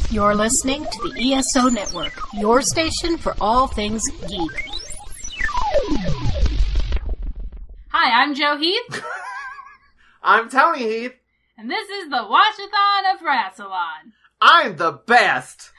You're listening to the ESO Network, your station for all things geek. Hi, I'm Joe Heath. I'm Toni Heath. And this is the Watch-A-Thon of Rassilon. I'm the best.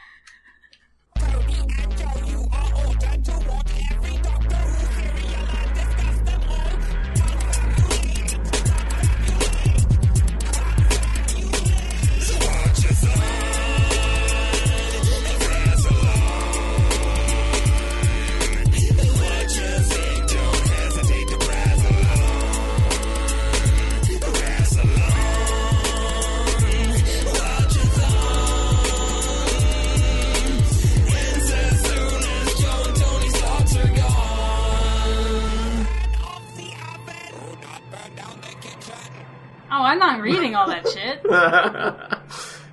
Oh, I'm not reading all that shit.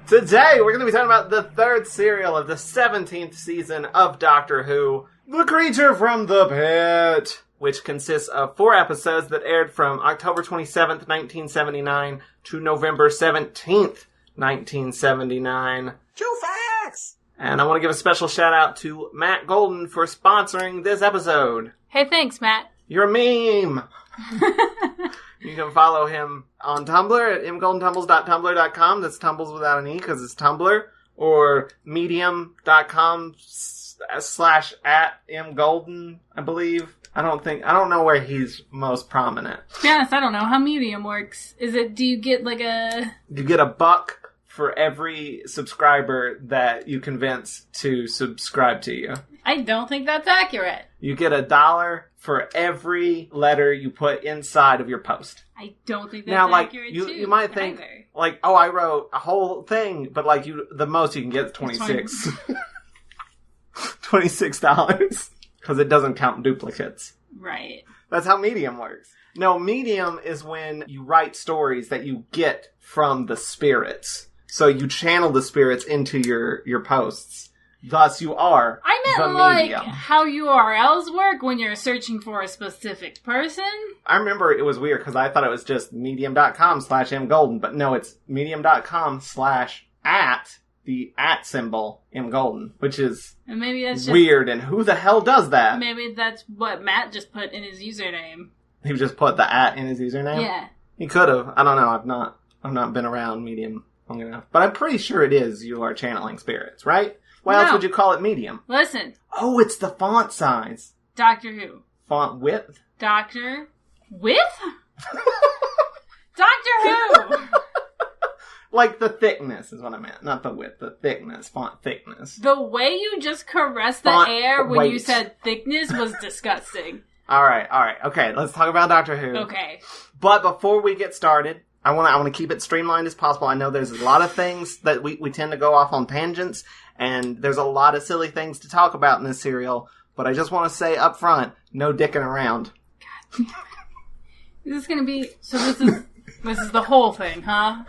Today, we're going to be talking about the third serial of the 17th season of Doctor Who, The Creature from the Pit, which consists of 4 episodes that aired from October 27th, 1979 to November 17th, 1979. True facts! And I want to give a special shout out to Matt Golden for sponsoring this episode. Hey, thanks, Matt. You're a meme! You can follow him on Tumblr at mgoldentumbles.tumblr.com. That's tumbles without an E because it's Tumblr. Or medium.com/@mgolden, I believe. I don't know where he's most prominent. To be honest, I don't know how Medium works. Do you get like a... You get $1 for every subscriber that you convince to subscribe to you. I don't think that's accurate. You get $1 for every letter you put inside of your post. I don't think that's accurate too. You might think, either. like, oh, I wrote a whole thing, but like the most you can get is 26. $26. Because it doesn't count duplicates. Right. That's how Medium works. No, Medium is when you write stories that you get from the spirits. So you channel the spirits into your posts. Thus, you are I meant the like medium. how URLs work when you're searching for a specific person. I remember it was weird because I thought it was just medium.com/mgolden, but no, it's medium.com/ the @ symbol mgolden, which is And maybe that's just weird. And who the hell does that? Maybe that's what Matt just put in his username. He just put the @ in his username. Yeah. He could have. I don't know. I've not been around Medium long enough, but I'm pretty sure it is. You are channeling spirits, right? Why else would you call it Medium? Listen. Oh, it's the font size. Doctor Who. Font width? Doctor... With? Doctor Who! Like the thickness is what I meant. Not the width, the thickness. Font thickness. The way you just caressed the Font air when weight. you said thickness was disgusting. Alright. Okay, let's talk about Doctor Who. Okay. But before we get started, I want to keep it streamlined as possible. I know there's a lot of things that we tend to go off on tangents, and there's a lot of silly things to talk about in this serial, but I just want to say up front, no dicking around. God. This is gonna be... So this is the whole thing, huh?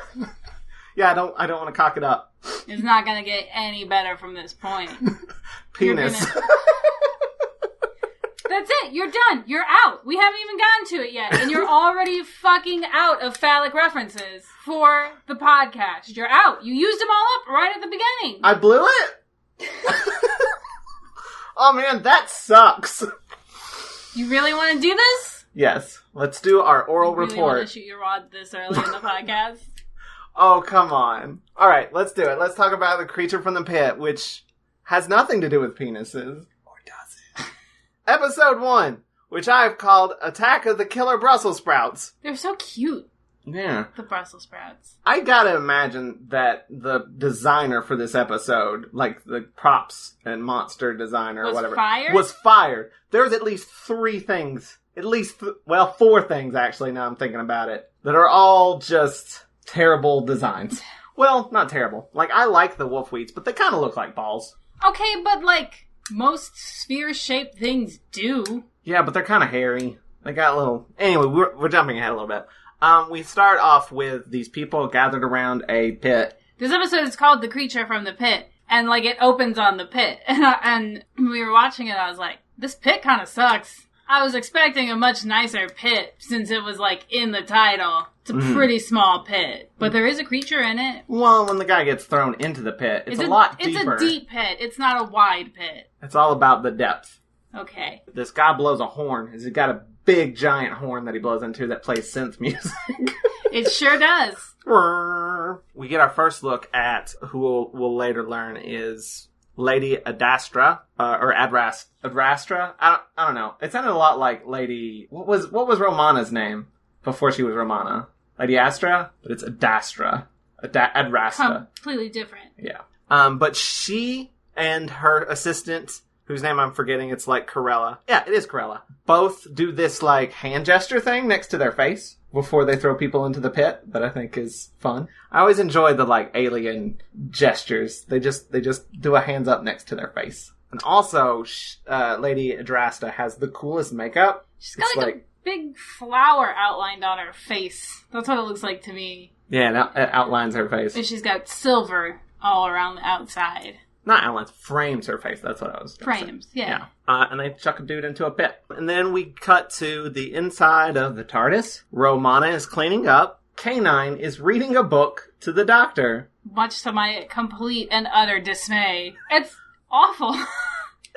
Yeah, I don't want to cock it up. It's not gonna get any better from this point. Penis. That's it. You're done. You're out. We haven't even gotten to it yet. And you're already fucking out of phallic references for the podcast. You're out. You used them all up right at the beginning. I blew it? Oh man, that sucks. You really want to do this? Yes. Let's do our oral you really report. Want to shoot your wad this early in the podcast? Oh, come on. Alright, let's do it. Let's talk about The Creature from the Pit, which has nothing to do with penises. Episode 1, which I've called Attack of the Killer Brussels Sprouts. They're so cute. Yeah. The Brussels sprouts. I gotta imagine that the designer for this episode, like the props and monster designer or whatever, was fired. There's at least 3 things, 4 things actually, now I'm thinking about it, that are all just terrible designs. Well, not terrible. Like, I like the wolf wheats, but they kind of look like balls. Okay, but like... Most sphere-shaped things do. Yeah, but they're kind of hairy. They got little... Anyway, we're jumping ahead a little bit. We start off with these people gathered around a pit. This episode is called The Creature from the Pit. And, like, it opens on the pit. And we were watching it, I was like, this pit kind of sucks. I was expecting a much nicer pit since it was, like, in the title. It's a pretty small pit. But there is a creature in it. Well, when the guy gets thrown into the pit, it's a lot deeper. It's a deep pit. It's not a wide pit. It's all about the depth. Okay. This guy blows a horn. He's got a big, giant horn that he blows into that plays synth music. It sure does. We get our first look at who we'll later learn is Lady Adastra, or Adrastra. I don't know. It sounded a lot like Lady. What was Romana's name before she was Romana? Lady Astra, but it's Adastra. Adrastra. Completely different. Yeah. But she and her assistant, whose name I'm forgetting, it's like Corella. Yeah, it is Corella. Both do this like hand gesture thing next to their face before they throw people into the pit that I think is fun. I always enjoy the like alien gestures. They just do a hands up next to their face. And also, Lady Adrasta has the coolest makeup. She's got like a big flower outlined on her face. That's what it looks like to me. Yeah, it outlines her face. And she's got silver all around the outside. Not outlines, frames her face. That's what I was going to say. Frames, yeah. And they chuck a dude into a pit. And then we cut to the inside of the TARDIS. Romana is cleaning up. K9 is reading a book to the Doctor. Much to my complete and utter dismay. It's awful.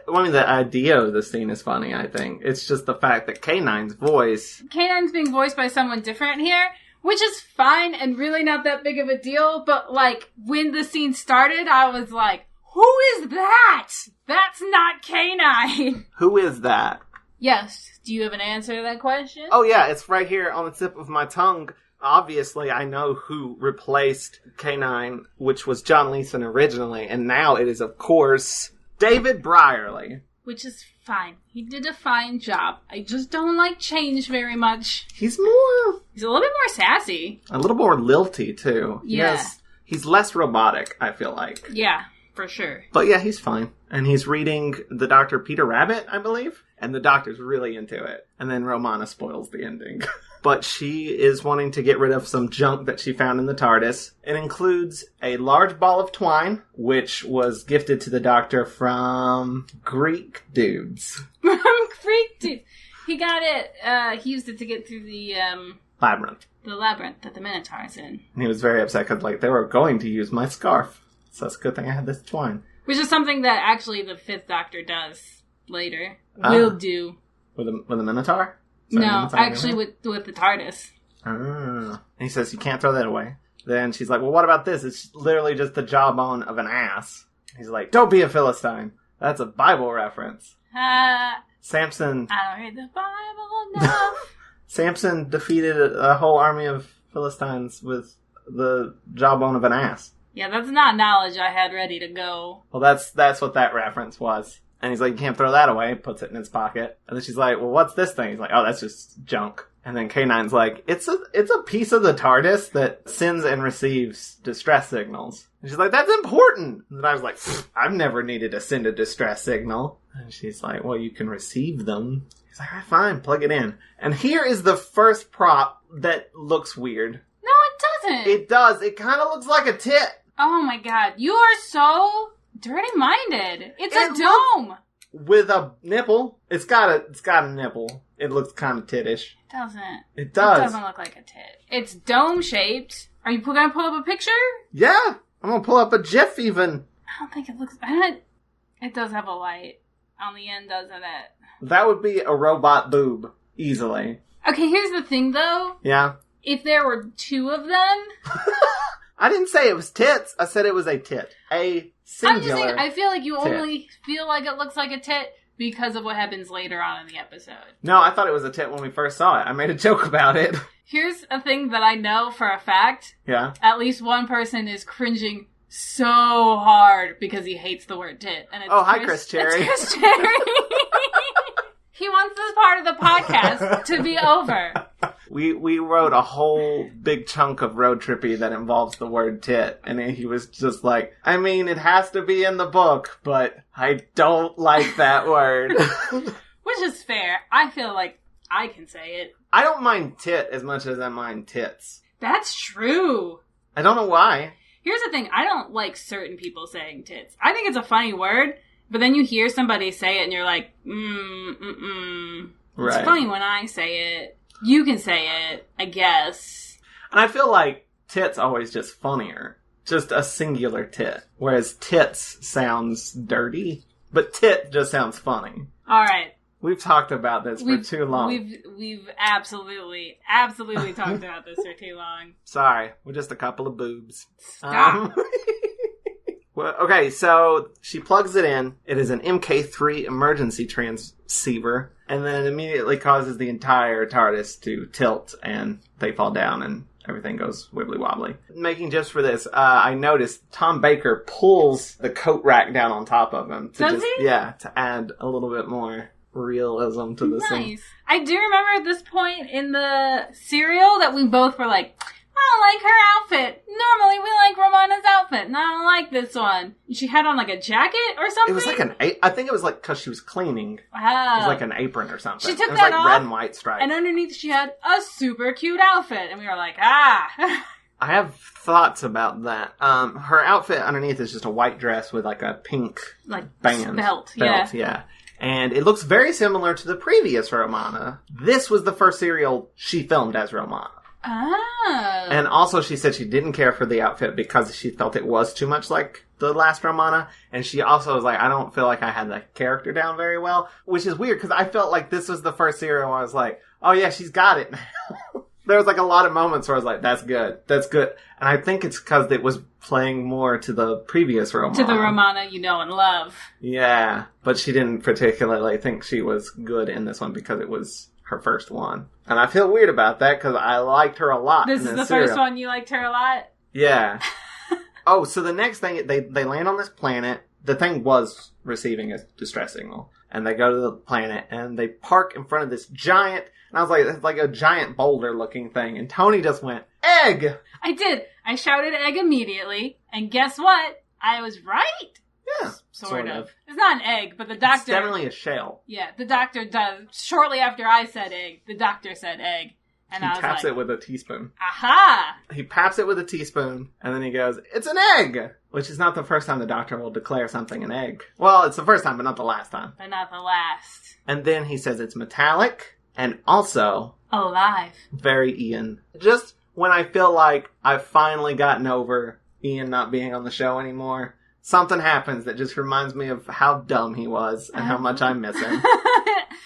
I mean, the idea of the scene is funny, I think. It's just the fact that K9's voice... K9's being voiced by someone different here, which is fine and really not that big of a deal. But, like, when the scene started, I was like, who is that? That's not K9. Who is that? Yes. Do you have an answer to that question? Oh, yeah. It's right here on the tip of my tongue. Obviously, I know who replaced K9, which was John Leeson originally. And now it is, of course, David Brierley. Which is fine. He did a fine job. I just don't like change very much. He's a little bit more sassy. A little more lilty, too. Yeah. He's less robotic, I feel like. Yeah. For sure. But yeah, he's fine. And he's reading the Dr. Peter Rabbit, I believe. And the Doctor's really into it. And then Romana spoils the ending. But she is wanting to get rid of some junk that she found in the TARDIS. It includes a large ball of twine, which was gifted to the Doctor from Greek dudes. From Greek dudes. He got it, he used it to get through the, labyrinth. The labyrinth that the Minotaur's in. And he was very upset because, like, they were going to use my scarf. So it's a good thing I had this twine. Which is something that actually the Fifth Doctor does later. Will do. With a Minotaur? No, actually with the TARDIS. And he says, you can't throw that away. Then she's like, well, what about this? It's literally just the jawbone of an ass. He's like, don't be a Philistine. That's a Bible reference. Samson... I don't read the Bible enough. Samson defeated a whole army of Philistines with the jawbone of an ass. Yeah, that's not knowledge I had ready to go. Well, that's what that reference was. And he's like, you can't throw that away. Puts it in his pocket. And then she's like, well, what's this thing? He's like, oh, that's just junk. And then K9's like, it's a piece of the TARDIS that sends and receives distress signals. And she's like, that's important. And I was like, I've never needed to send a distress signal. And she's like, well, you can receive them. He's like, all right, fine, plug it in. And here is the first prop that looks weird. No, it doesn't. It does. It kind of looks like a tit. Oh my god, you are so dirty-minded. It's a dome. With a nipple. It's got a nipple. It looks kind of tittish. It doesn't. It does. It doesn't look like a tit. It's dome-shaped. Are you going to pull up a picture? Yeah. I'm going to pull up a GIF even. I don't think it looks... It does have a light on the end, doesn't it? That would be a robot boob. Easily. Okay, here's the thing, though. Yeah? If there were two of them... I didn't say it was tits. I said it was a tit. A singular I'm just saying, I feel like you tit. only feel like it looks like a tit because of what happens later on in the episode. No, I thought it was a tit when we first saw it. I made a joke about it. Here's a thing that I know for a fact. Yeah? At least one person is cringing so hard because he hates the word tit. And it's hi, Chris Cherry. It's Chris Cherry. He wants this part of the podcast to be over. We wrote a whole big chunk of Road Trippy that involves the word tit, and he was just like, I mean, it has to be in the book, but I don't like that word. Which is fair. I feel like I can say it. I don't mind tit as much as I mind tits. That's true. I don't know why. Here's the thing. I don't like certain people saying tits. I think it's a funny word, but then you hear somebody say it and you're like, It's funny when I say it. You can say it, I guess. And I feel like tit's always just funnier. Just a singular tit. Whereas tits sounds dirty, but tit just sounds funny. All right. We've talked about this for too long. We've absolutely talked about this for too long. Sorry, we're just a couple of boobs. Stop. Well, okay, so she plugs it in. It is an MK3 emergency transceiver, and then it immediately causes the entire TARDIS to tilt, and they fall down, and everything goes wibbly-wobbly. Making just for this, I noticed Tom Baker pulls the coat rack down on top of him. Does he? Yeah, to add a little bit more realism to the scene. Nice. I do remember at this point in the serial that we both were like, I don't like her outfit. Normally we like Romana's outfit, and I don't like this one. She had on like a jacket or something? It was like I think it was like because she was cleaning. Oh. It was like an apron or something. She took it was that like off, red and white stripes. And underneath she had a super cute outfit. And we were like, I have thoughts about that. Her outfit underneath is just a white dress with like a pink band. Belt, yeah. And it looks very similar to the previous Romana. This was the first serial she filmed as Romana. Oh. And also she said she didn't care for the outfit because she felt it was too much like the last Romana. And she also was like, I don't feel like I had the character down very well. Which is weird because I felt like this was the first serial where I was like, oh yeah, she's got it now. There was like a lot of moments where I was like, that's good. And I think it's because it was playing more to the previous Romana. To the Romana you know and love. Yeah, but she didn't particularly think she was good in this one because it was her first one. And I feel weird about that because I liked her a lot. This is the first one you liked her a lot? Yeah. Oh, so the next thing, they land on this planet. The thing was receiving a distress signal. And they go to the planet and they park in front of this giant... And I was like, it's like a giant boulder looking thing. And Toni just went, egg! I did. I shouted egg immediately. And guess what? I was right. Yeah. Sort of. It's not an egg, but the doctor... It's definitely a shell. Yeah, the doctor does. Shortly after I said egg, the doctor said egg. And I was taps like, it with a teaspoon. Aha! He paps it with a teaspoon, and then he goes, it's an egg! Which is not the first time the doctor will declare something an egg. Well, it's the first time, but not the last time. But not the last. And then he says it's metallic, and also... alive. Very Ian. Just when I feel like I've finally gotten over Ian not being on the show anymore, something happens that just reminds me of how dumb he was and how much I miss him.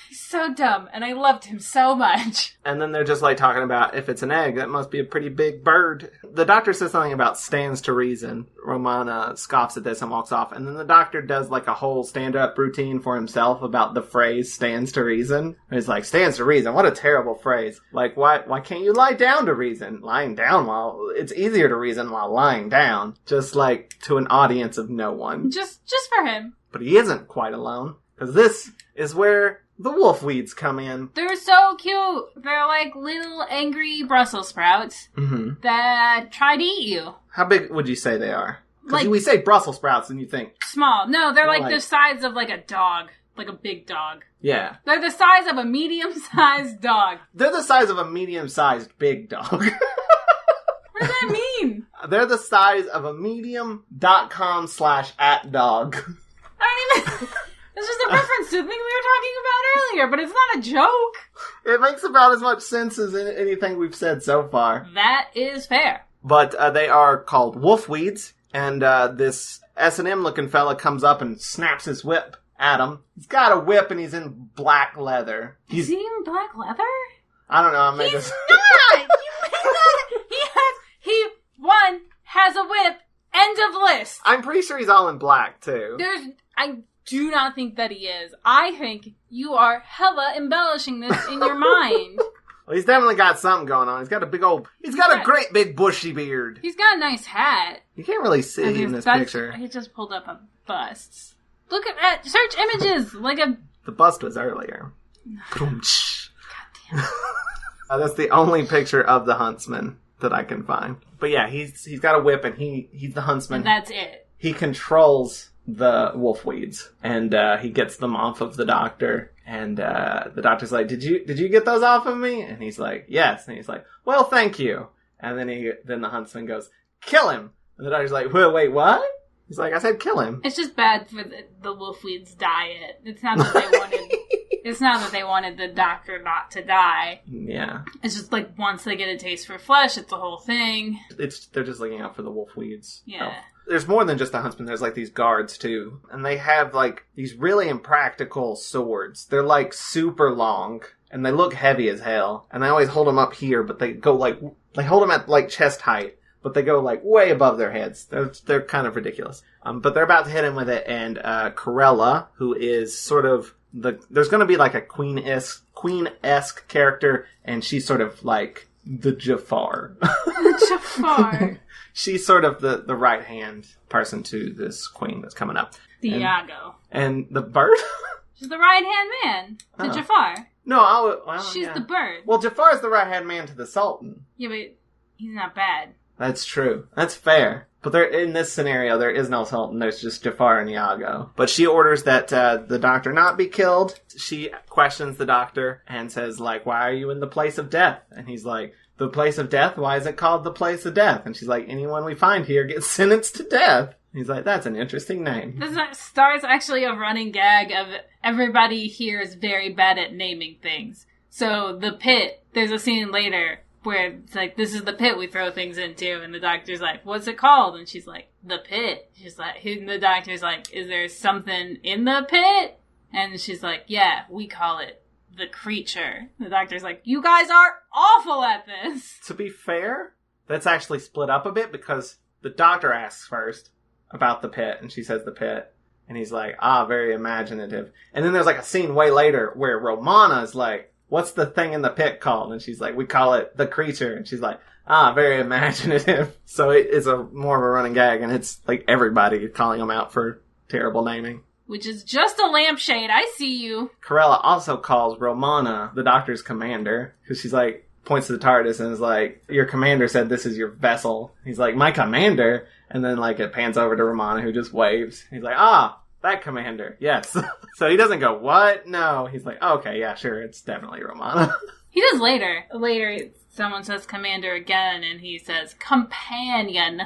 He's so dumb, and I loved him so much. And then they're just like talking about if it's an egg, that must be a pretty big bird. The doctor says something about stands to reason. Romana scoffs at this and walks off. And then the doctor does like a whole stand-up routine for himself about the phrase stands to reason. And he's like, stands to reason, what a terrible phrase. Like, why can't you lie down to reason? Lying down it's easier to reason while lying down. Just like to an audience of no one. Just for him. But he isn't quite alone. Because this is where the wolf weeds come in. They're so cute. They're like little angry Brussels sprouts that try to eat you. How big would you say they are? Because Like- we say Brussels sprouts and you think... Small. No, they're like the size of like a dog. Like a big dog. Yeah. They're the size of a medium-sized dog. They're the size of a medium-sized big dog. What does that mean? They're the size of a medium.com/@dog. I don't even... It's just a reference to the thing we were talking about earlier, but it's not a joke. It makes about as much sense as anything we've said so far. That is fair. But they are called wolf weeds, and this S&M looking fella comes up and snaps his whip at him. He's got a whip and he's in black leather. Is he in black leather? I don't know. I made He's this. not! You made that! He has a whip. End of list. I'm pretty sure he's all in black, too. I do not think that he is. I think you are hella embellishing this in your mind. Well, he's definitely got something going on. He's got a great big bushy beard. He's got a nice hat. You can't really see in this picture. He just pulled up a bust. Look at that. Search images. The bust was earlier. God damn. That's the only picture of the huntsman that I can find. But yeah, he's got a whip and he's the huntsman. And that's it. He controls the wolf weeds and he gets them off of the doctor. And the doctor's like, did you get those off of me? And he's like, yes. And he's like, well, thank you. And then the huntsman goes, kill him. And the doctor's like, well, wait, what? He's like, I said kill him. It's just bad for the wolfweed's diet. It's not that they wanted It's not that they wanted the doctor not to die. Yeah. It's just like once they get a taste for flesh, it's a whole thing. They're just looking out for the wolf weeds. Yeah. Oh. There's more than just a huntsman. There's like these guards too. And they have like these really impractical swords. They're like super long and they look heavy as hell. And they always hold them up here, but they go like, they hold them at like chest height, but they go like way above their heads. They're kind of ridiculous. But they're about to hit him with it. And Corella, who is sort of there's going to be like a queen-esque character, and she's sort of like the Jafar. The Jafar. She's sort of the right-hand person to this queen that's coming up. Iago. And the bird? She's the right-hand man to Jafar. No, she's the bird. Well, Jafar's the right-hand man to the Sultan. Yeah, but he's not bad. That's true. That's fair. But in this scenario, there is no Sultan. There's just Jafar and Iago. But she orders that the doctor not be killed. She questions the doctor and says, like, why are you in the place of death? And he's like, the place of death? Why is it called the place of death? And she's like, anyone we find here gets sentenced to death. He's like, that's an interesting name. This starts actually a running gag of everybody here is very bad at naming things. So the pit, there's a scene later where it's like, this is the pit we throw things into, and the doctor's like, what's it called? And she's like, the pit. She's like, and the doctor's like, is there something in the pit? And she's like, yeah, we call it the creature. The doctor's like, you guys are awful at this. To be fair, that's actually split up a bit, because the doctor asks first about the pit, and she says the pit, and he's like, very imaginative. And then there's like a scene way later where Romana's like, what's the thing in the pit called? And she's like, we call it the creature. And she's like, very imaginative. So it is more of a running gag, and it's like everybody calling them out for terrible naming. Which is just a lampshade. I see you. Corella also calls Romana the doctor's commander, because she's like, points to the TARDIS and is like, your commander said this is your vessel. He's like, my commander? And then like it pans over to Romana, who just waves. He's like, that commander, yes. So he doesn't go, what? No. He's like, okay, yeah, sure, it's definitely Romana. He does later. Later, someone says commander again, and he says companion.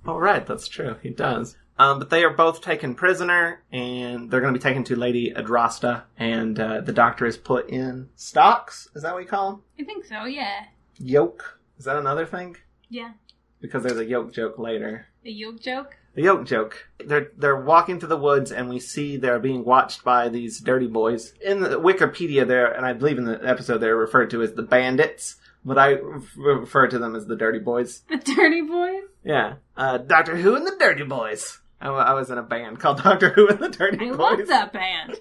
Oh, right, that's true. He does. But they are both taken prisoner, and they're going to be taken to Lady Adrasta, and the doctor is put in stocks. Is that what you call them? I think so, yeah. Yoke. Is that another thing? Yeah. Because there's a yoke joke later. A yoke joke? The yoke joke. They're walking through the woods, and we see they're being watched by these dirty boys. In the Wikipedia there, and I believe in the episode they're referred to as the bandits, but I refer to them as the dirty boys. The dirty boys? Yeah. Doctor Who and the Dirty Boys. I was in a band called Doctor Who and the Dirty Boys. I love that band.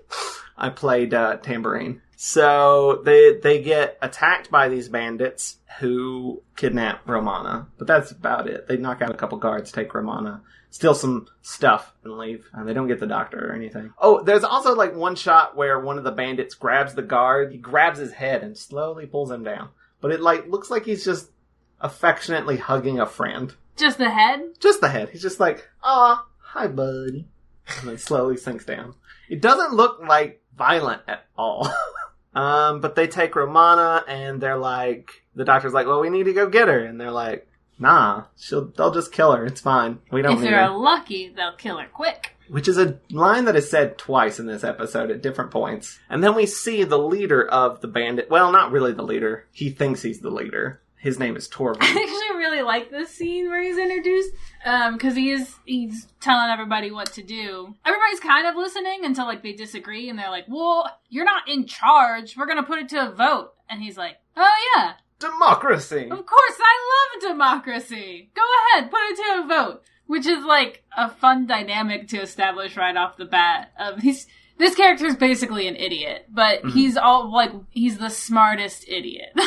I played tambourine. So they get attacked by these bandits who kidnap Romana. But that's about it. They knock out a couple guards, take Romana, steal some stuff, and leave. And they don't get the doctor or anything. Oh, there's also like one shot where one of the bandits grabs the guard. He grabs his head and slowly pulls him down. But it like looks like he's just affectionately hugging a friend. Just the head? Just the head. He's just like, hi, buddy. And then slowly sinks down. It doesn't look like violent at all. But they take Romana, and they're like, the doctor's like, well, we need to go get her. And they're like, nah, they'll just kill her. It's fine. We don't need her. If they're lucky, they'll kill her quick. Which is a line that is said twice in this episode at different points. And then we see the leader of the bandit. Well, not really the leader. He thinks he's the leader. His name is Torvald. I actually really like this scene where he's introduced, because he's telling everybody what to do. Everybody's kind of listening until like they disagree, and they're like, well, you're not in charge. We're going to put it to a vote. And he's like, oh yeah. Democracy. Of course, I love democracy. Go ahead, put it to a vote. Which is like a fun dynamic to establish right off the bat. This character is basically an idiot, but he's the smartest idiot.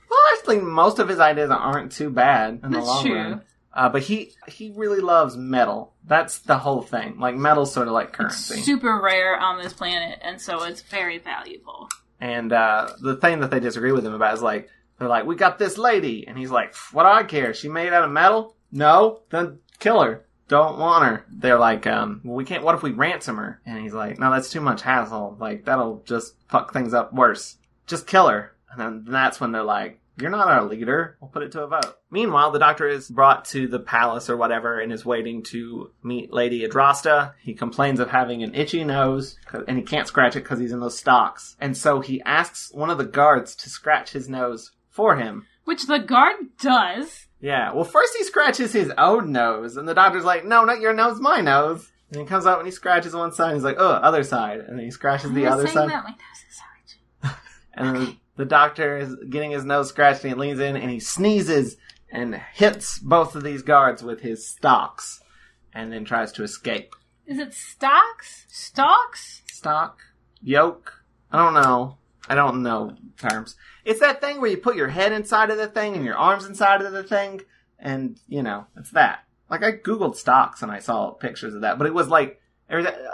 Well, actually, most of his ideas aren't too bad in the long run. But he really loves metal. That's the whole thing. Like, metal's sort of like currency. It's super rare on this planet, and so it's very valuable. And the thing that they disagree with him about is, like, they're like, we got this lady. And he's like, what do I care? She made out of metal? No? Then kill her. Don't want her. They're like, well, we can't, what if we ransom her? And he's like, no, that's too much hassle. Like, that'll just fuck things up worse. Just kill her. And then that's when they're like, You're not our leader. We'll put it to a vote. Meanwhile, the doctor is brought to the palace or whatever and is waiting to meet Lady Adrasta. He complains of having an itchy nose, and he can't scratch it because he's in those stocks. And so he asks one of the guards to scratch his nose for him. Which the guard does. Yeah, well, first he scratches his own nose, and the doctor's like, no, not your nose, my nose. And he comes out and he scratches one side, and he's like, oh, other side. And then he scratches the other side. That my nose is so itchy. And then the doctor is getting his nose scratched, and he leans in, and he sneezes, and hits both of these guards with his stocks, and then tries to escape. Is it stocks? Stalks? Stock? Yoke? I don't know terms. It's that thing where you put your head inside of the thing and your arms inside of the thing, and, it's that. Like, I Googled stocks and I saw pictures of that, but it was like,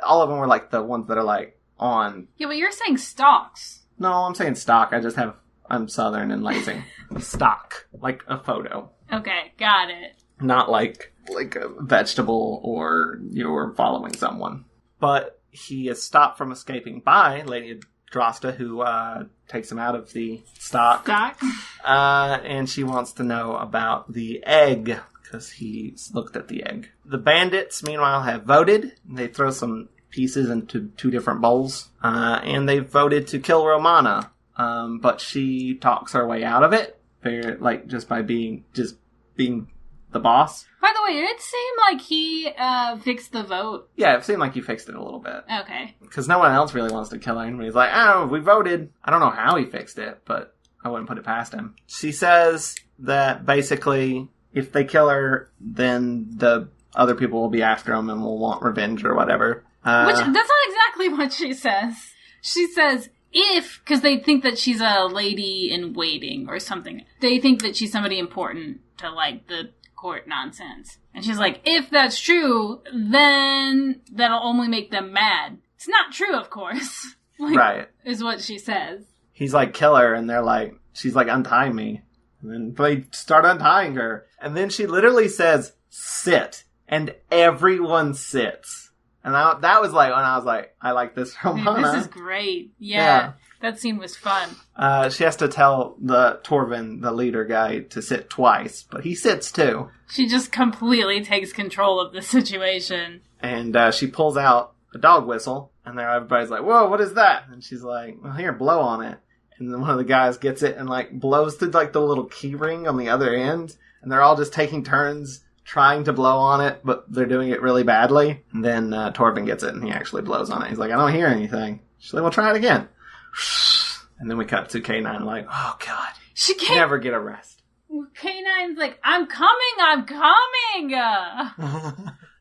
all of them were like the ones that are like on... Yeah, but you're saying stalks. No, I'm saying stock. I'm Southern and lazy. Stock. Like a photo. Okay, got it. Not like a vegetable or you're following someone. But he is stopped from escaping by Lady Adrasta, who takes him out of the stock. And she wants to know about the egg, because he's looked at the egg. The bandits, meanwhile, have voted. They throw some pieces into 2 different bowls, and they voted to kill Romana. But she talks her way out of it, just by being the boss. By the way, did it seem like he fixed the vote? Yeah, it seemed like he fixed it a little bit. Okay. Because no one else really wants to kill her, and he's like, oh, we voted. I don't know how he fixed it, but I wouldn't put it past him. She says that basically, if they kill her, then the other people will be after him and will want revenge or whatever. Which, that's not exactly what she says. She says, because they think that she's a lady in waiting or something. They think that she's somebody important to, the court nonsense. And she's like, if that's true, then that'll only make them mad. It's not true, of course. Right. Is what she says. He's like, kill her, and they're like, she's like, untie me. And then they start untying her. And then she literally says, sit. And everyone sits. And that was like, when I was like, I like this Romana. This is great. Yeah. That scene was fun. She has to tell the Torvin, the leader guy, to sit twice. But he sits too. She just completely takes control of the situation. And she pulls out a dog whistle. And there everybody's like, whoa, what is that? And she's like, well, here, blow on it. And then one of the guys gets it and blows through the little key ring on the other end. And they're all just taking turns trying to blow on it, but they're doing it really badly. And then Torvin gets it and he actually blows on it. He's like, I don't hear anything. She's like, well, try it again. And then we cut to K9 like, oh God, she can't never get a rest. K9's like, I'm coming.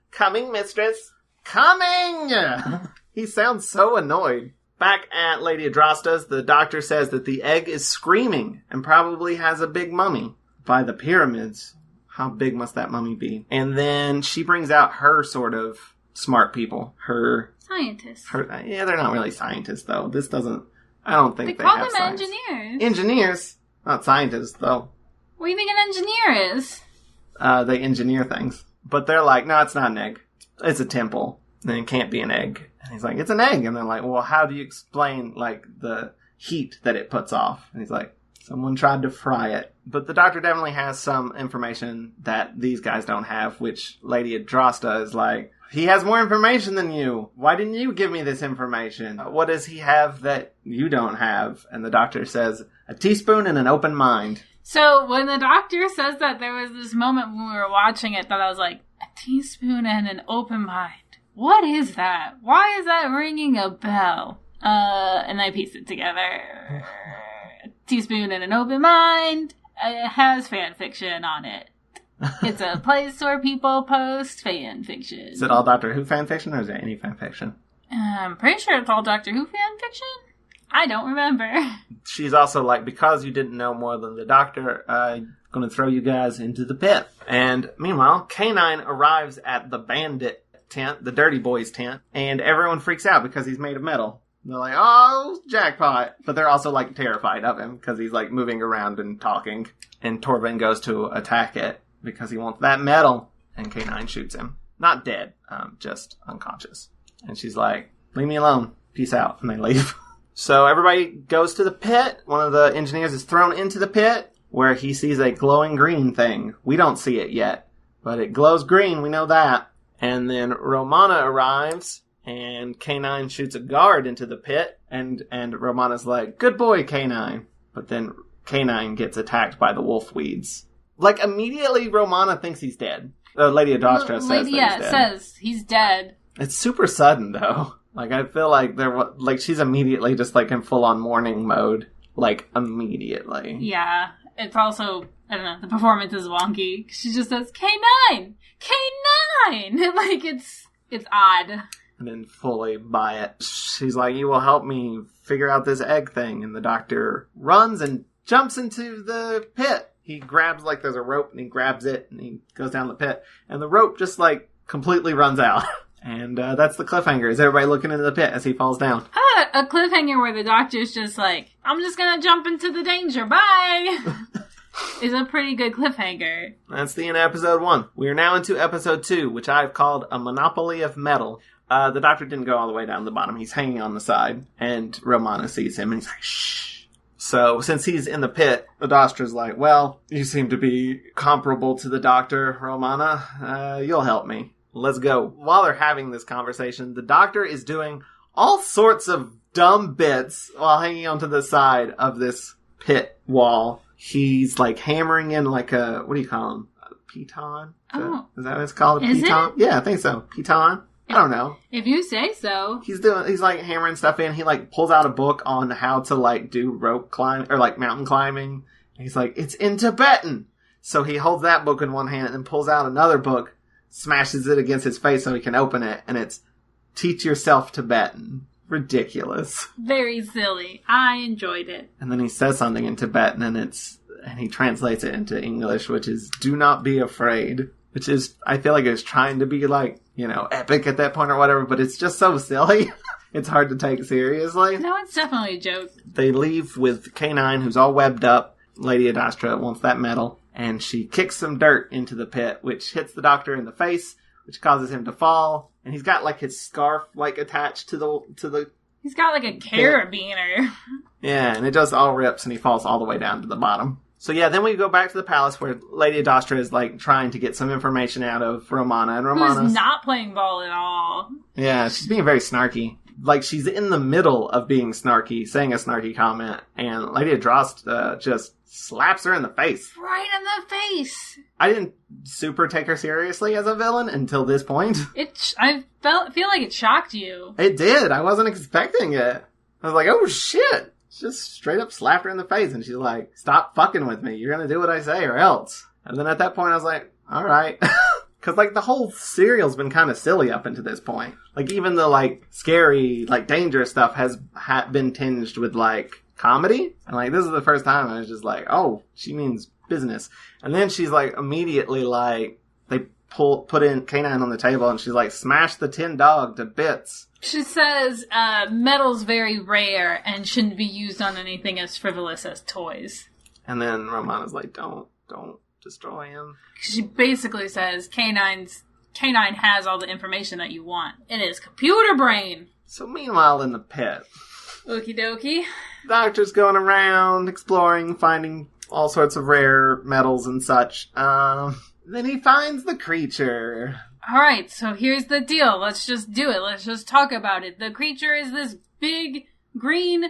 Coming, mistress. Coming! He sounds so annoyed. Back at Lady Adrasta's, the doctor says that the egg is screaming and probably has a big mummy. By the pyramids, how big must that mummy be? And then she brings out her sort of smart people. Her... Scientists. Yeah, they're not really scientists, though. This doesn't... I don't think they call have them science. engineers. Engineers? Not scientists, though. What do you think an engineer is? They engineer things. But they're like, no, it's not an egg. It's a temple. And it can't be an egg. And he's like, it's an egg. And they're like, well, how do you explain, the heat that it puts off? And he's like, someone tried to fry it. But the doctor definitely has some information that these guys don't have, which Lady Adrasta is like, he has more information than you. Why didn't you give me this information? What does he have that you don't have? And the doctor says, a teaspoon and an open mind. So when the doctor says that, there was this moment when we were watching it that I was like, a teaspoon and an open mind. What is that? Why is that ringing a bell? And I pieced it together. A teaspoon and an open mind. It has fan fiction on it. It's a place where people post fan fiction. Is it all Doctor Who fan fiction, or is it any fan fiction? I'm pretty sure it's all Doctor Who fan fiction. I don't remember. She's also like, because you didn't know more than the doctor, I'm going to throw you guys into the pit. And meanwhile, K9 arrives at the bandit tent, the dirty boys tent, and everyone freaks out because he's made of metal. They're like, oh, jackpot. But they're also terrified of him because he's moving around and talking. And Torvin goes to attack it because he wants that metal. And K9 shoots him. Not dead, just unconscious. And she's like, leave me alone. Peace out. And they leave. So everybody goes to the pit. One of the engineers is thrown into the pit. where he sees a glowing green thing. We don't see it yet, but it glows green, we know that. And then Romana arrives, and K9 shoots a guard into the pit, and Romana's like, good boy, K9. But then K9 gets attacked by the wolf weeds. Like, immediately Romana thinks he's dead. Lady Adastra says he's dead. Says he's dead. It's super sudden, though. Like, I feel like she's immediately just, like, in full-on mourning mode. Like, immediately. Yeah. It's also, I don't know, the performance is wonky. She just says, K9! K9! Like, it's odd. And then fully buy it. She's like, you will help me figure out this egg thing. And the doctor runs and jumps into the pit. He grabs, like, there's a rope, and he grabs it, and he goes down the pit. And the rope just, like, completely runs out. And that's the cliffhanger. Is everybody looking into the pit as he falls down? A cliffhanger where the doctor's just like, I'm just gonna jump into the danger. Bye! Is a pretty good cliffhanger. That's the end of episode 1. We are now into episode 2, which I've called A Monopoly of Metal. The doctor didn't go all the way down to the bottom. He's hanging on the side. And Romana sees him, and he's like, shh. So, since he's in the pit, Adastra's like, well, you seem to be comparable to the doctor, Romana. You'll help me. Let's go. While they're having this conversation, the doctor is doing all sorts of dumb bits while hanging onto the side of this pit wall. He's, like, hammering in, like, a, what do you call him? A piton? Is that what it's called? A piton? Yeah, I think so. Piton? I don't know. If you say so. He's like hammering stuff in. He like pulls out a book on how to like do rope climb or like mountain climbing. And he's like, it's in Tibetan. So he holds that book in one hand and then pulls out another book, smashes it against his face so he can open it, and it's Teach Yourself Tibetan. Ridiculous. Very silly. I enjoyed it. And then he says something in Tibetan and he translates it into English, which is do not be afraid. Which is, I feel like it's trying to be like, you know, epic at that point or whatever, but it's just so silly. It's hard to take seriously. No, it's definitely a joke. They leave with K9, who's all webbed up. Lady Adastra wants that medal. And she kicks some dirt into the pit, which hits the doctor in the face, which causes him to fall. And he's got like his scarf like attached to the He's got like a carabiner. Yeah, and it just all rips and he falls all the way down to the bottom. So yeah, then we go back to the palace where Lady Adastra is like trying to get some information out of Romana, and Romana's who's not playing ball at all. Yeah, she's being very snarky. Like she's in the middle of being snarky, saying a snarky comment, and Lady Adastra just slaps her in the face. Right in the face. I didn't super take her seriously as a villain until this point. I feel like it shocked you. It did. I wasn't expecting it. I was like, oh shit. Just straight up slapped her in the face, and she's like, stop fucking with me. You're gonna do what I say or else. And then at that point I was like, alright. Because, like, the whole serial's been kind of silly up until this point. Like, even the, like, scary, like, dangerous stuff has been tinged with, like, comedy. And, like, this is the first time I was just like, oh, she means business. And then she's, like, immediately, like, they put in K9 on the table, and she's like, smash the tin dog to bits. She says, metal's very rare and shouldn't be used on anything as frivolous as toys. And then Romana's like, don't destroy him. She basically says K9 has all the information that you want in his computer brain. So meanwhile in the pit, okie dokie, the doctor's going around exploring, finding all sorts of rare metals and such. Then he finds the creature. Alright, so here's the deal. Let's just do it. Let's just talk about it. The creature is this big green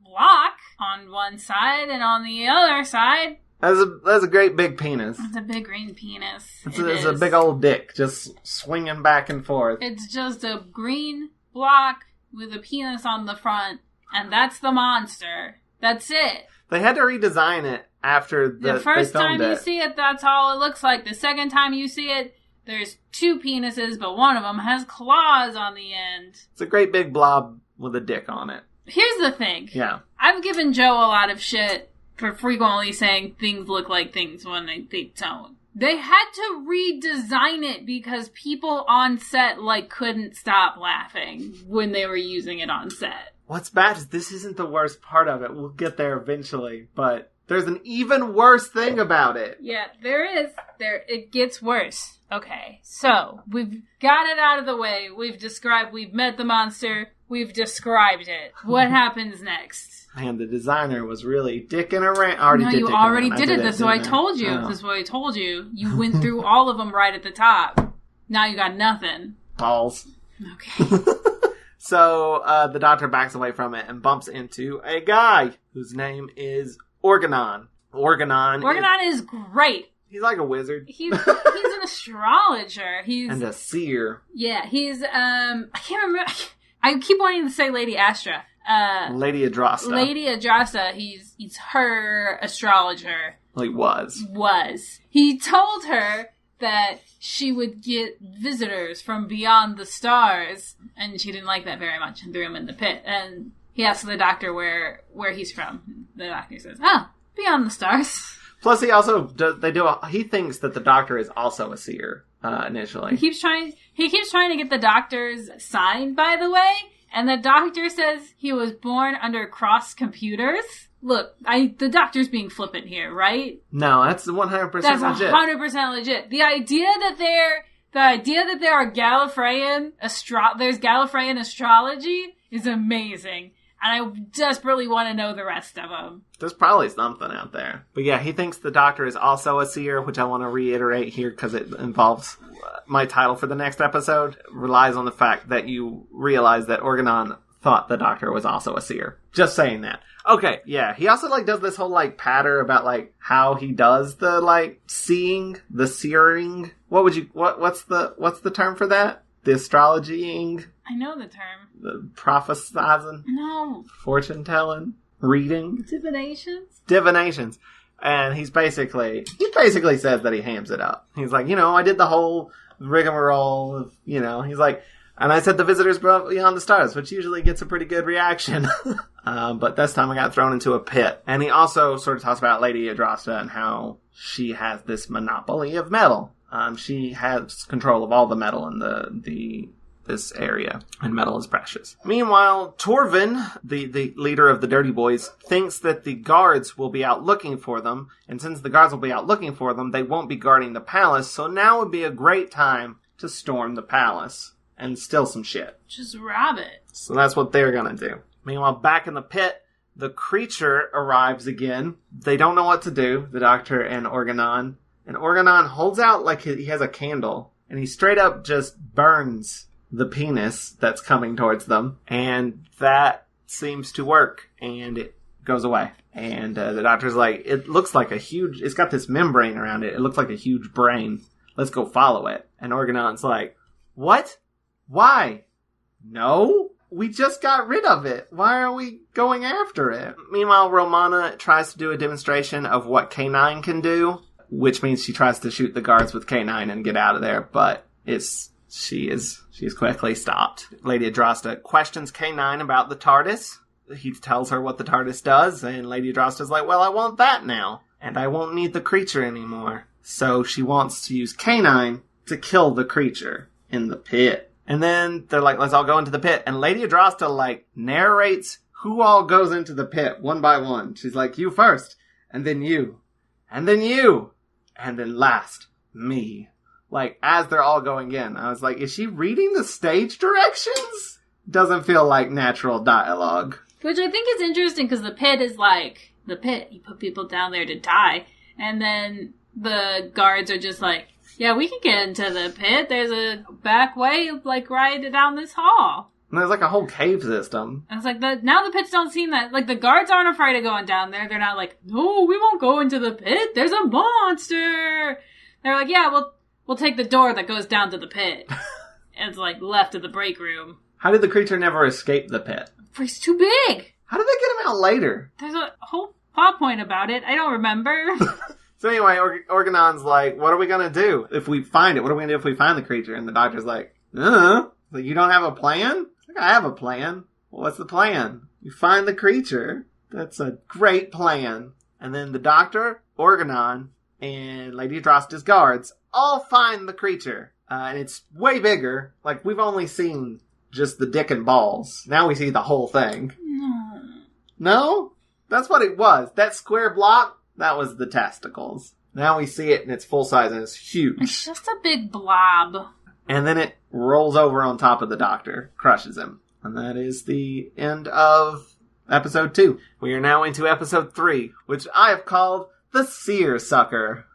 block on one side, and on the other side That's a great big penis. It's a big green penis. It's a big old dick just swinging back and forth. It's just a green block with a penis on the front, and that's the monster. That's it. They had to redesign it after the first time you see it, that's all it looks like. The second time you see it, there's two penises, but one of them has claws on the end. It's a great big blob with a dick on it. Here's the thing. Yeah. I've given Joe a lot of shit for frequently saying things look like things when they don't. They had to redesign it because people on set, couldn't stop laughing when they were using it on set. What's bad is this isn't the worst part of it. We'll get there eventually, but there's an even worse thing about it. Yeah, there is. It gets worse. Okay, so we've got it out of the way. We've met the monster. We've described it. What happens next? And the designer was really dicking around. You already did it. That's what I told you. That's what I told you. You went through all of them right at the top. Now you got nothing. Balls. Okay. So the doctor backs away from it and bumps into a guy whose name is Organon. Organon is great. He's like a wizard. He's an astrologer. And a seer. Yeah, he's I can't remember. I keep wanting to say Lady Astra. Lady Adrasta. Lady Adrasta. He's her astrologer. Well, he was. He told her that she would get visitors from beyond the stars, and she didn't like that very much and threw him in the pit. And he asked the doctor where he's from. The doctor says, beyond the stars. Plus, he also he thinks that the doctor is also a seer, initially. He keeps trying to get the doctor's sign, by the way, and the doctor says he was born under cross computers. Look, the doctor's being flippant here, right? No, that's 100% legit. That's 100% legit. The idea that there are Gallifreyan there's Gallifreyan astrology is amazing. And I desperately want to know the rest of them. There's probably something out there. But yeah, he thinks the doctor is also a seer, which I want to reiterate here because it involves my title for the next episode. Relies on the fact that you realize that Organon thought the doctor was also a seer. Just saying that. Okay, yeah. He also does this whole patter about how he does the seeing, the seering. What's the term for that? The astrologying? I know the term. The prophesizing? No. Fortune telling? Reading? Divinations. And he basically says that he hams it up. He's like, I did the whole rigmarole of, he's like, and I said the visitors beyond the stars, which usually gets a pretty good reaction. But this time I got thrown into a pit. And he also sort of talks about Lady Adrasta and how she has this monopoly of metal. She has control of all the metal in this area, and metal is precious. Meanwhile, Torvin, the leader of the Dirty Boys, thinks that the guards will be out looking for them, and since the guards will be out looking for them, they won't be guarding the palace, so now would be a great time to storm the palace and steal some shit. Just rob it. So that's what they're gonna do. Meanwhile, back in the pit, the creature arrives again. They don't know what to do, the Doctor and Organon. And Organon holds out he has a candle, and he straight up just burns the penis that's coming towards them. And that seems to work, and it goes away. And the Doctor's like, it looks like it's got this membrane around it. It looks like a huge brain. Let's go follow it. And Organon's like, what? Why? No? We just got rid of it. Why are we going after it? Meanwhile, Romana tries to do a demonstration of what K9 can do, which means she tries to shoot the guards with K9 and get out of there, but she's quickly stopped. Lady Adrasta questions K9 about the TARDIS. He tells her what the TARDIS does, and Lady Adrasta's like, well, I want that now, and I won't need the creature anymore. So she wants to use K9 to kill the creature in the pit. And then they're like, let's all go into the pit. And Lady Adrasta, narrates who all goes into the pit one by one. She's like, you first, and then you, and then you, and then last, me. As they're all going in. I was like, is she reading the stage directions? Doesn't feel like natural dialogue. Which I think is interesting, because the pit is the pit. You put people down there to die. And then the guards are just like, yeah, we can get into the pit. There's a back way, right down this hall. And there's a whole cave system. And it's now the pits don't seem that, the guards aren't afraid of going down there. They're not like, no, we won't go into the pit. There's a monster. They're like, yeah, we'll take the door that goes down to the pit. And it's left of the break room. How did the creature never escape the pit? He's too big. How did they get him out later? There's a whole plot point about it. I don't remember. So anyway, Organon's like, what are we going to do if we find it? What are we going to do if we find the creature? And the Doctor's like, you don't have a plan? I have a plan. Well, what's the plan? You find the creature. That's a great plan. And then the Doctor, Organon, and Lady Adrasta's guards all find the creature. And it's way bigger. We've only seen just the dick and balls. Now we see the whole thing. No? That's what it was. That square block, that was the testicles. Now we see it in its full size and it's huge. It's just a big blob. And then it rolls over on top of the Doctor, crushes him. And that is the end of episode 2. We are now into episode 3, which I have called The Seersucker.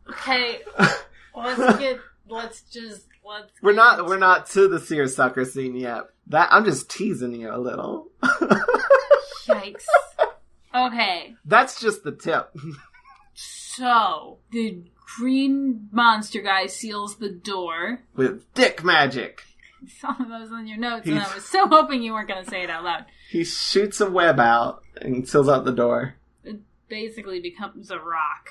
Okay, We're not to the seersucker scene yet. I'm just teasing you a little. Yikes. Okay. That's just the tip. So, the green monster guy seals the door. With dick magic. Some of those on your notes, and I was so hoping you weren't going to say it out loud. He shoots a web out and seals out the door. It basically becomes a rock.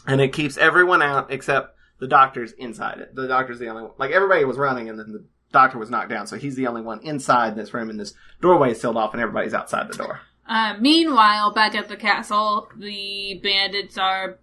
And it keeps everyone out except the doctor's inside it. The doctor's the only one. Like, everybody was running, and then the doctor was knocked down, so he's the only one inside this room, and this doorway is sealed off, and everybody's outside the door. Meanwhile, back at the castle, the bandits are,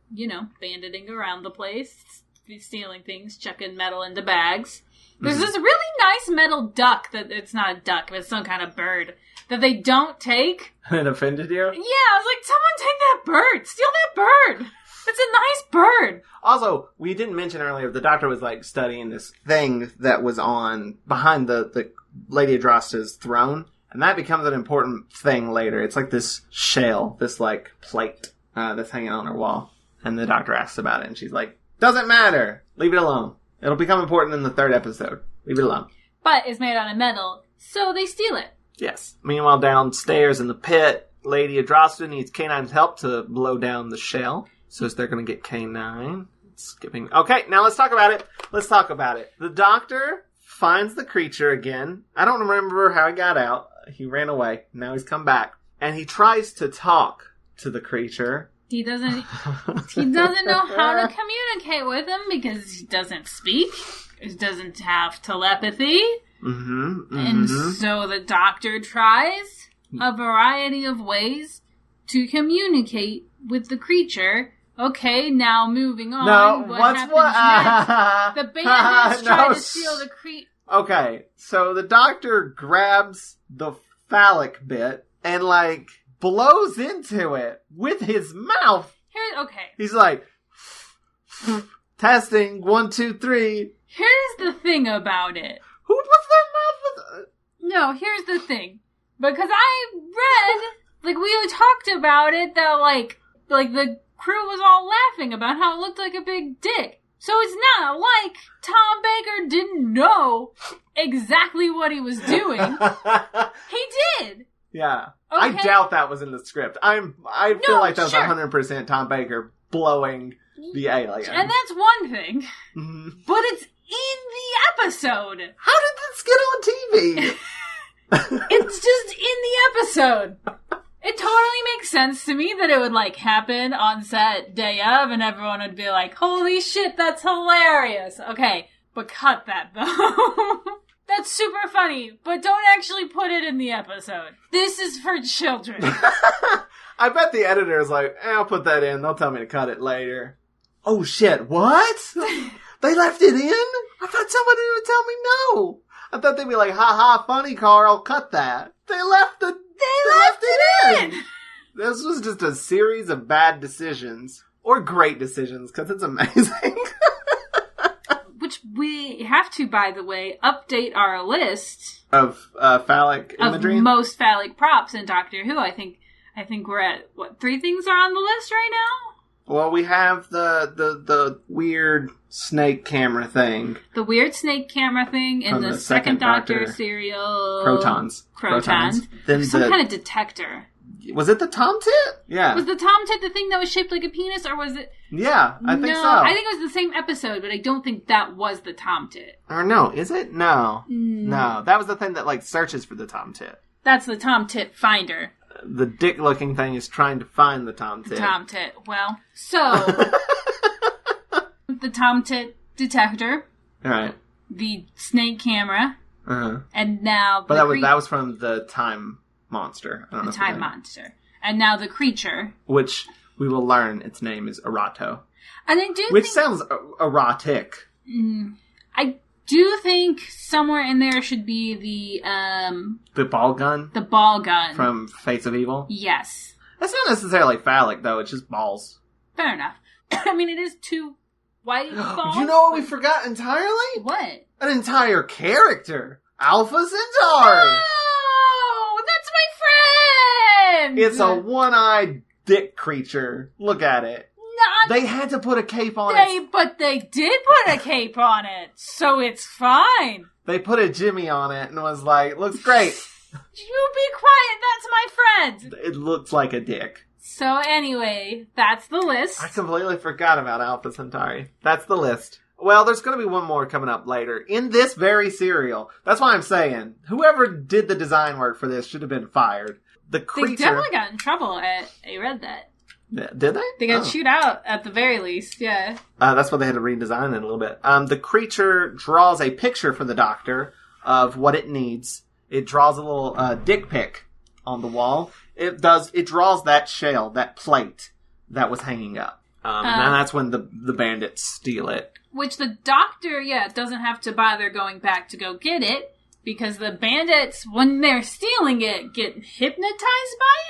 banditing around the place, stealing things, chucking metal into bags. There's this really nice metal duck that, it's not a duck, but it's some kind of bird, that they don't take. It offended you? Yeah, I was like, someone take that bird! Steal that bird! It's a nice bird! Also, we didn't mention earlier, the doctor was, like, studying this thing that was behind the Lady Adrasta's throne, and that becomes an important thing later. It's like this shell, this, like, plate that's hanging on her wall. And the doctor asks about it, and she's like, doesn't matter! Leave it alone. It'll become important in the 3rd episode. Leave it alone. But it's made out of metal, so they steal it. Yes. Meanwhile, downstairs in the pit, Lady Adrasta needs K9's help to blow down the shell. So they're going to get K9. Skipping. Okay, now let's talk about it. The doctor finds the creature again. I don't remember how he got out. He ran away. Now he's come back. And he tries to talk to the creature. He doesn't know how to communicate with him because he doesn't speak. He doesn't have telepathy. And so the doctor tries a variety of ways to communicate with the creature. Okay, now moving on. No, what happens next? The bandits try to steal the creature. Okay, so the doctor grabs the phallic bit and, like, blows into it with his mouth. Okay. He's like, testing, 1, 2, 3. Here's the thing about it. What's their mouth? No, here's the thing. Because I read, like, we talked about it, that, like the crew was all laughing about how it looked like a big dick. So it's not like Tom Baker didn't know exactly what he was doing. He did. Yeah. Okay. I doubt that was in the script. I feel like that was 100% Tom Baker blowing the alien. And that's one thing. Mm-hmm. But it's in the episode. How did this get on TV? It's just in the episode. It totally makes sense to me that it would, like, happen on set day of, and everyone would be like, holy shit, that's hilarious. Okay, but cut that, though. That's super funny, but don't actually put it in the episode. This is for children. I bet the editor is like, I'll put that in. They'll tell me to cut it later. Oh, shit, what? They left it in? I thought somebody would tell me no. I thought they'd be like, ha, funny, Carl, cut that. They left it in. This was just a series of bad decisions. Or great decisions, because it's amazing. Which we have to, by the way, update our list of phallic imagery, of most phallic props in Doctor Who. I think we're at 3 things are on the list right now. Well, we have the weird snake camera thing. The weird snake camera thing in the second Doctor serial. Protons. Then some kind of detector. Was it the Tom Tit? Yeah. Was the Tom Tit the thing that was shaped like a penis, or was it... Yeah, I think so. I think it was the same episode, but I don't think that was the Tom Tit. Or no, is it? No. No, that was the thing that, like, searches for the Tom Tit. That's the Tom Tit finder. The dick-looking thing is trying to find the Tom Tit. The Tom Tit. Well, so... the Tom Tit detector. Right. The snake camera. Uh-huh. And now... But that was from the Time Monster. I don't know. The Time Monster. And now the creature. Which we will learn its name is Erato. And I do Which sounds erotic. I do think somewhere in there should be the ball gun? The ball gun. From Fates of Evil? Yes. That's not necessarily phallic, though. It's just balls. Fair enough. I mean, it is 2 white balls. You know what we forgot entirely? What? An entire character. Alpha Centauri! Oh, that's my friend! It's a one-eyed dick creature. Look at it. They had to put a cape on it. But they did put a cape on it, so it's fine. They put a Jimmy on it and was like, looks great. You be quiet, that's my friend. It looks like a dick. So anyway, that's the list. I completely forgot about Alpha Centauri. That's the list. Well, there's going to be one more coming up later in this very serial. That's why I'm saying whoever did the design work for this should have been fired. The creature... They definitely got in trouble. I read that. Did they? They got chewed out at the very least, yeah. That's why they had to redesign it a little bit. The creature draws a picture for the doctor of what it needs. It draws a little dick pic on the wall. It draws that shell, that plate that was hanging up. And that's when the bandits steal it. Which the doctor, doesn't have to bother going back to go get it. Because the bandits, when they're stealing it, get hypnotized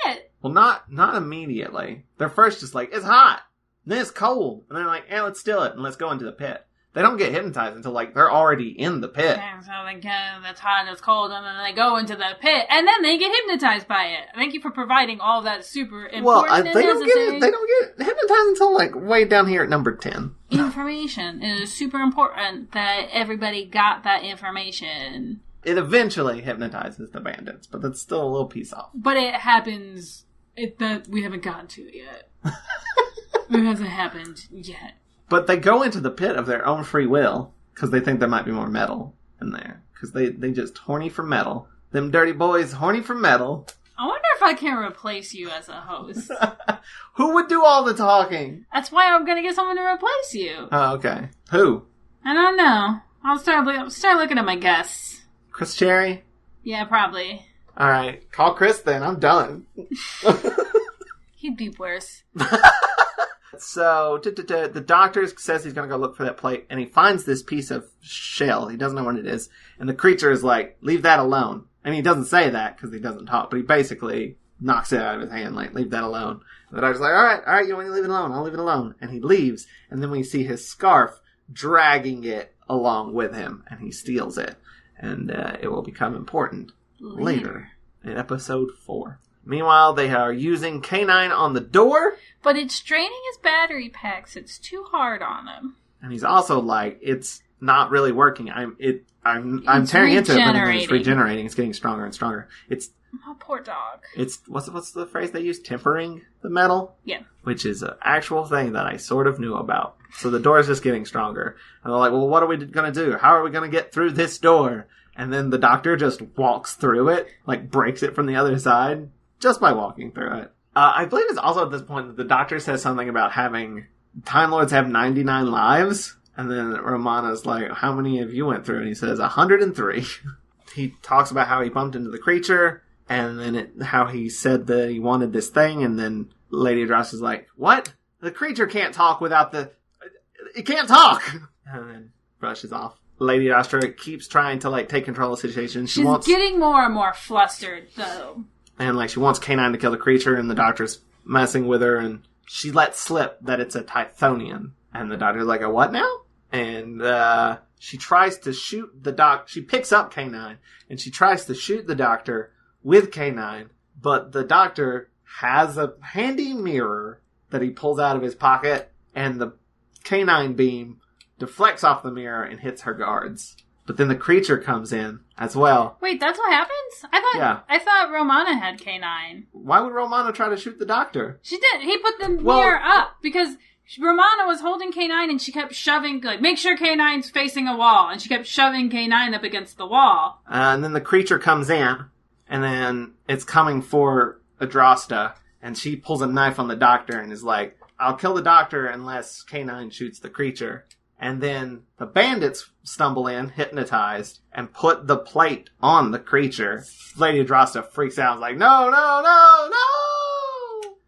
by it. Well, not immediately. They're first just like, it's hot. Then it's cold. And they're like, let's steal it and let's go into the pit. They don't get hypnotized until, like, they're already in the pit. And so they get, it's hot and it's cold, and then they go into the pit, and then they get hypnotized by it. Thank you for providing all that super important they don't get hypnotized until, like, way down here at number 10. Information. It is super important that everybody got that information. It eventually hypnotizes the bandits, but that's still a little piece off. But it happens that we haven't gotten to it yet. It hasn't happened yet. But they go into the pit of their own free will, because they think there might be more metal in there. Because they just horny for metal. Them dirty boys horny for metal. I wonder if I can replace you as a host. Who would do all the talking? That's why I'm going to get someone to replace you. Oh, okay. Who? I don't know. I'll start looking at my guests. Chris Cherry? Yeah, probably. Alright, call Chris then. I'm done. He'd be worse. So, the doctor says he's going to go look for that plate, and he finds this piece of shell. He doesn't know what it is. And the creature is like, leave that alone. And he doesn't say that because he doesn't talk, but he basically knocks it out of his hand, like, leave that alone. And the doctor's like, alright, you want me to leave it alone? I'll leave it alone. And he leaves, and then we see his scarf dragging it along with him, and he steals it. And it will become important later in episode 4. Meanwhile, they are using K9 on the door. But it's draining his battery packs. It's too hard on him. And he's also like, it's not really working. I'm tearing into it, but then it's regenerating. It's getting stronger and stronger. It's oh, poor dog. It's what's the phrase they use? Tempering the metal? Yeah. Which is an actual thing that I sort of knew about. So the door is just getting stronger. And they're like, well, what are we going to do? How are we going to get through this door? And then the doctor just walks through it, like breaks it from the other side, just by walking through it. I believe it's also at this point that the doctor says something about having Time Lords have 99 lives. And then Romana's like, how many have you went through? And he says, 103. He talks about how he bumped into the creature, and then how he said that he wanted this thing, and then Lady Dross is like, what? The creature can't talk without it can't talk! And then brushes off. Lady Astra keeps trying to, like, take control of the situation. She's getting more and more flustered, though. And, like, she wants K9 to kill the creature, and the doctor's messing with her, and she lets slip that it's a Tythonian. And the doctor's like, a what now? And she tries to shoot the she picks up K9, and she tries to shoot the doctor with K9, but the doctor has a handy mirror that he pulls out of his pocket, and the K9 beam deflects off the mirror and hits her guards. But then the creature comes in as well. Wait, that's what happens? I thought Romana had K9. Why would Romana try to shoot the doctor? She did. He put the mirror up because Romana was holding K9 and she kept shoving, like, make sure K9's facing a wall. And she kept shoving K9 up against the wall. And then the creature comes in, and then it's coming for Adrasta, and she pulls a knife on the doctor and is like, I'll kill the doctor unless K9 shoots the creature. And then the bandits stumble in, hypnotized, and put the plate on the creature. Lady Adrasta freaks out, like, no!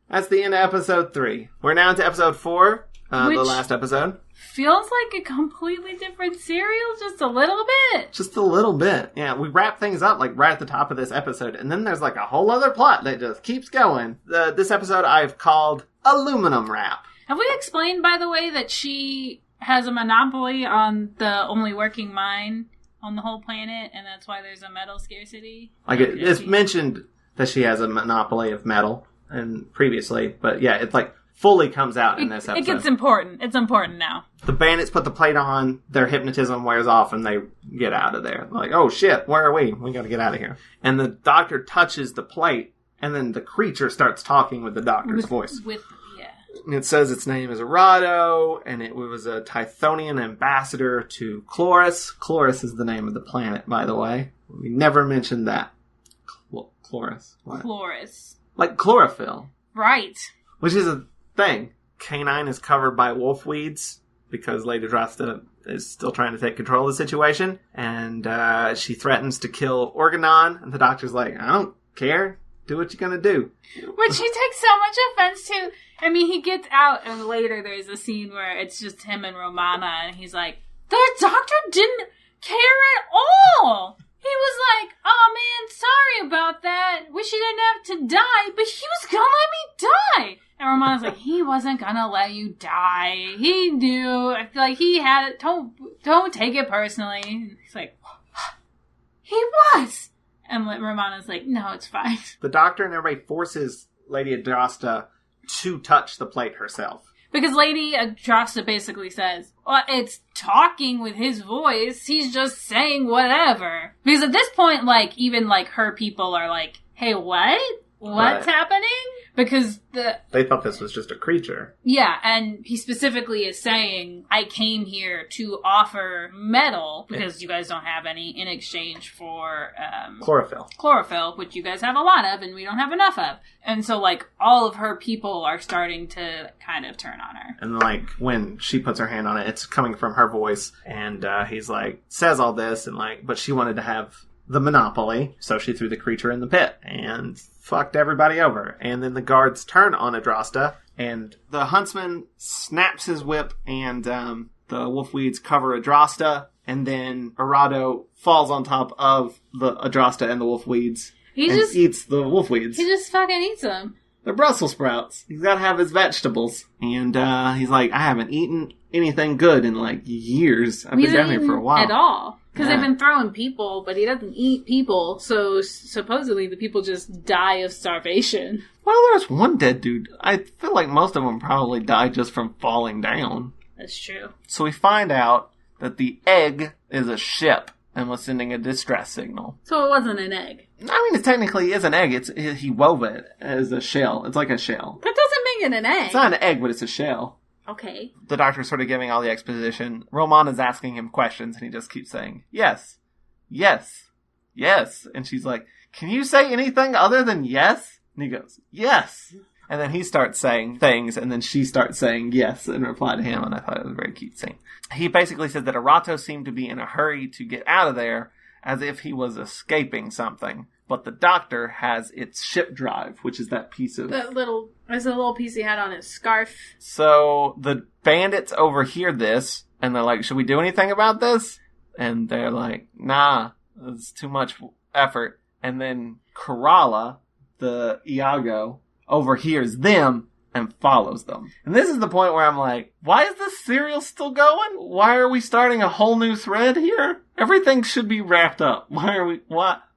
That's the end of episode 3. We're now into episode 4, the last episode. Feels like a completely different serial, just a little bit. Just a little bit. Yeah, we wrap things up, like, right at the top of this episode, and then there's, like, a whole other plot that just keeps going. This episode I've called Aluminum Wrap. Have we explained, by the way, that she has a monopoly on the only working mine on the whole planet, and that's why there's a metal scarcity. Like it's mentioned that she has a monopoly of metal, and previously, but yeah, it's like fully comes out in this episode. It gets important. It's important now. The bandits put the plate on, their hypnotism wears off, and they get out of there. Like, oh shit, where are we? We gotta get out of here. And the doctor touches the plate, and then the creature starts talking with the doctor's voice. And it says its name is Arado, and it was a Tithonian ambassador to Chloris. Chloris is the name of the planet, by the way. We never mentioned that. Chloris. What? Chloris. Like chlorophyll. Right. Which is a thing. K9 is covered by wolf weeds because Lady Drosta is still trying to take control of the situation. And she threatens to kill Organon. And the doctor's like, I don't care. Do what you're going to do. Which he takes so much offense to. I mean, he gets out and later there's a scene where it's just him and Romana. And he's like, the doctor didn't care at all. He was like, oh man, sorry about that. Wish he didn't have to die, but he was gonna let me die. And Romana's like, he wasn't gonna let you die. He knew. I feel like he had it. Don't take it personally. And he's like, he was. And Romana's like, no, it's fine. The doctor and everybody forces Lady Drosta to touch the plate herself. Because Lady Drosta basically says, well, it's talking with his voice. He's just saying whatever. Because at this point, like, even, like, her people are like, hey, what? What's happening? Because they thought this was just a creature. Yeah, and he specifically is saying, I came here to offer metal, because you guys don't have any, in exchange for chlorophyll. Chlorophyll, which you guys have a lot of, and we don't have enough of. And so, like, all of her people are starting to kind of turn on her. And, like, when she puts her hand on it, it's coming from her voice, and he's like, says all this, and, like, but she wanted to have the monopoly, so she threw the creature in the pit, and fucked everybody over. And then the guards turn on Adrasta, and the huntsman snaps his whip, and the wolfweeds cover Adrasta, and then Arado falls on top of the Adrasta and the wolfweeds and eats the wolfweeds. He just fucking eats them. They're Brussels sprouts. He's got to have his vegetables. And he's like, I haven't eaten anything good in, like, years. I've been down here for a while. At all. Because they've been throwing people, but he doesn't eat people, so supposedly the people just die of starvation. Well, there's one dead dude. I feel like most of them probably died just from falling down. That's true. So we find out that the egg is a ship and was sending a distress signal. So it wasn't an egg. I mean, it technically is an egg. He wove it as a shell. It's like a shell. That doesn't make it an egg. It's not an egg, but it's a shell. Okay. The doctor's sort of giving all the exposition. Romana's asking him questions, and he just keeps saying, yes, yes, yes. And she's like, can you say anything other than yes? And he goes, yes. And then he starts saying things, and then she starts saying yes in reply to him, and I thought it was a very cute scene. He basically said that Arato seemed to be in a hurry to get out of there, as if he was escaping something. But the doctor has its ship drive, which is that piece of... There's a little piece he had on his scarf. So the bandits overhear this, and they're like, should we do anything about this? And they're like, nah, it's too much effort. And then Kerala, the Iago, overhears them and follows them. And this is the point where I'm like, why is this serial still going? Why are we starting a whole new thread here? Everything should be wrapped up.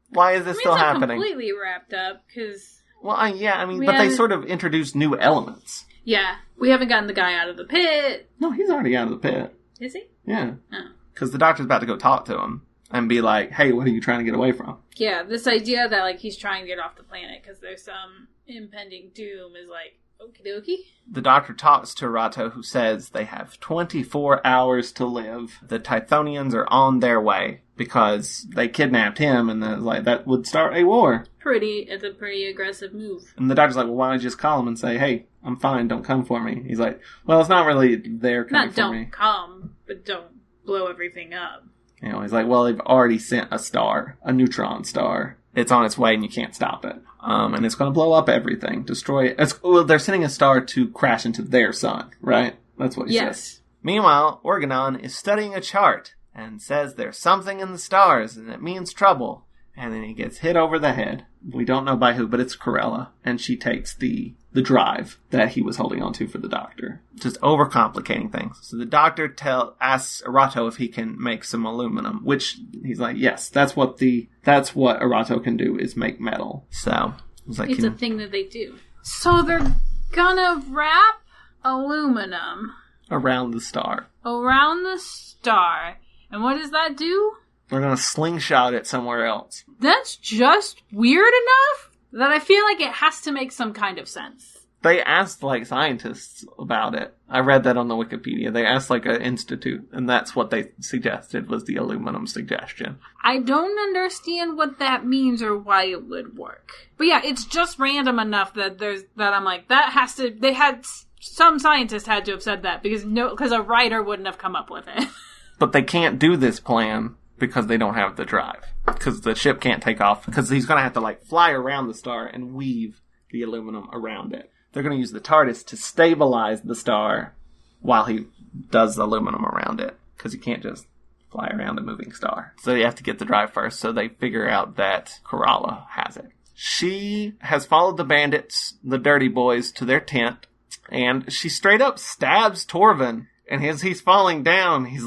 Why is this still happening? It's completely wrapped up, because... Well, but they sort of introduced new elements. Yeah. We haven't gotten the guy out of the pit. No, he's already out of the pit. Is he? Yeah. Oh. Because the doctor's about to go talk to him and be like, hey, what are you trying to get away from? Yeah, this idea that, like, he's trying to get off the planet because there's some impending doom is like, okie dokie. The doctor talks to Arato, who says they have 24 hours to live. The Tithonians are on their way because they kidnapped him, and that would start a war. It's a pretty aggressive move. And the doctor's like, well, why don't you just call him and say, hey, I'm fine, don't come for me. He's like, well, it's not really their coming for me. Not don't come, but don't blow everything up. You know, he's like, well, they've already sent a star, a neutron star. It's on its way and you can't stop it. And it's going to blow up everything, destroy it. They're sending a star to crash into their sun, right? That's what he says. Meanwhile, Organon is studying a chart and says there's something in the stars and it means trouble. and then he gets hit over the head. We don't know by who, but it's Corella, and she takes the drive that he was holding onto for the doctor. Just overcomplicating things. So the doctor asks Arato if he can make some aluminum, which he's like, yes, that's what Arato can do, is make metal. So he's like, it's a thing that they do. So they're gonna wrap aluminum around the star. Around the star. And what does that do? They're gonna slingshot it somewhere else. That's just weird enough that I feel like it has to make some kind of sense. They asked, scientists about it. I read that on the Wikipedia. They asked, an institute, and that's what they suggested, was the aluminum suggestion. I don't understand what that means or why it would work. But yeah, it's just random enough that I'm like, some scientist had to have said that, because a writer wouldn't have come up with it. But they can't do this plan because they don't have the drive. Because the ship can't take off. Because he's going to have to, fly around the star and weave the aluminum around it. They're going to use the TARDIS to stabilize the star while he does the aluminum around it. Because you can't just fly around a moving star. So you have to get the drive first. So they figure out that Corella has it. She has followed the bandits, the dirty boys, to their tent. And she straight up stabs Torvin. And as he's falling down, he's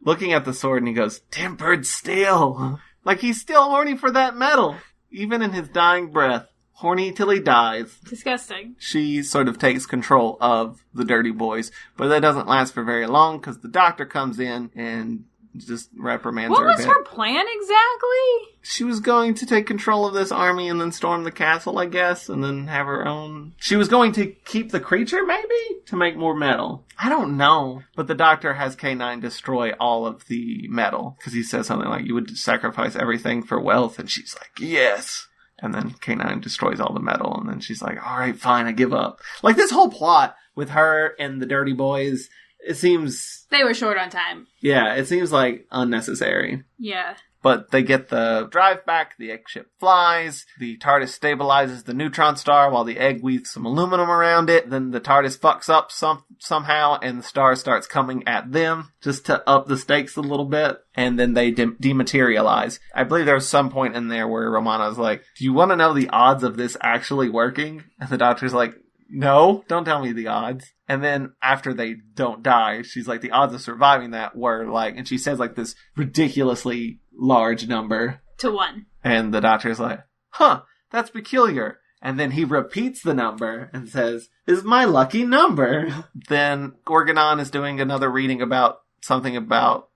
looking at the sword, and he goes, "Tempered steel." He's still horny for that metal. Even in his dying breath. Horny till he dies. Disgusting. She sort of takes control of the dirty boys. But that doesn't last for very long, because the doctor comes in and just reprimands her a bit. What was her plan exactly? She was going to take control of this army and then storm the castle, I guess, and then have her own... She was going to keep the creature, maybe? To make more metal. I don't know. But the doctor has K9 destroy all of the metal. Because he says something like, "You would sacrifice everything for wealth." And she's like, "Yes." And then K9 destroys all the metal. And then she's like, "All right, fine, I give up." This whole plot with her and the dirty boys, it seems... They were short on time. Yeah, it seems unnecessary. Yeah. But they get the drive back, the egg ship flies, the TARDIS stabilizes the neutron star while the egg weaves some aluminum around it, then the TARDIS fucks up somehow, and the star starts coming at them, just to up the stakes a little bit, and then they dematerialize. I believe there was some point in there where Romana's like, "Do you want to know the odds of this actually working?" And the doctor's like, "No, don't tell me the odds." And then after they don't die, she's like, "The odds of surviving that were and she says this ridiculously large number. To 1. And the doctor's like, "Huh, that's peculiar." And then he repeats the number and says, "Is my lucky number." Then Organon is doing another reading about something about...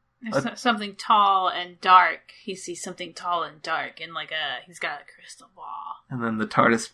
something tall and dark. He sees something tall and dark, and he's got a crystal ball. And then the TARDIS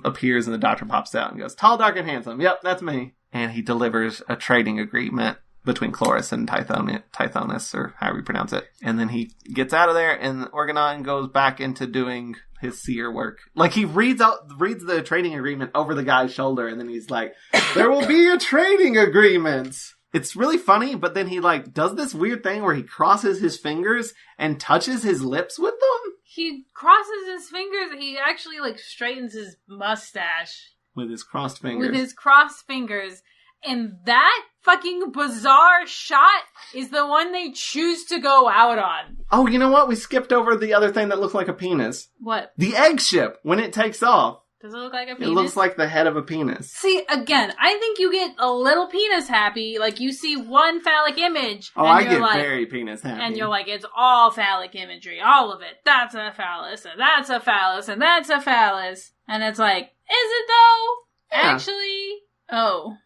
appears and the doctor pops out and goes, "Tall, dark, and handsome. Yep, that's me." And he delivers a trading agreement between Chloris and Tithonus, or however you pronounce it. And then he gets out of there, and Organon goes back into doing his seer work. He reads the trading agreement over the guy's shoulder, and then he's like, "There will be a trading agreement." It's really funny, but then he does this weird thing where he crosses his fingers and touches his lips with them. He crosses his fingers, he actually straightens his mustache. With his crossed fingers. And that fucking bizarre shot is the one they choose to go out on. Oh, you know what? We skipped over the other thing that looks like a penis. What? The egg ship, when it takes off. Does it look like a penis? It looks like the head of a penis. See, again, I think you get a little penis happy. You see one phallic image. Oh, I get very penis happy. And you're like, it's all phallic imagery. All of it. That's a phallus, and that's a phallus, and that's a phallus. And it's like, is it though? Yeah. Actually, oh.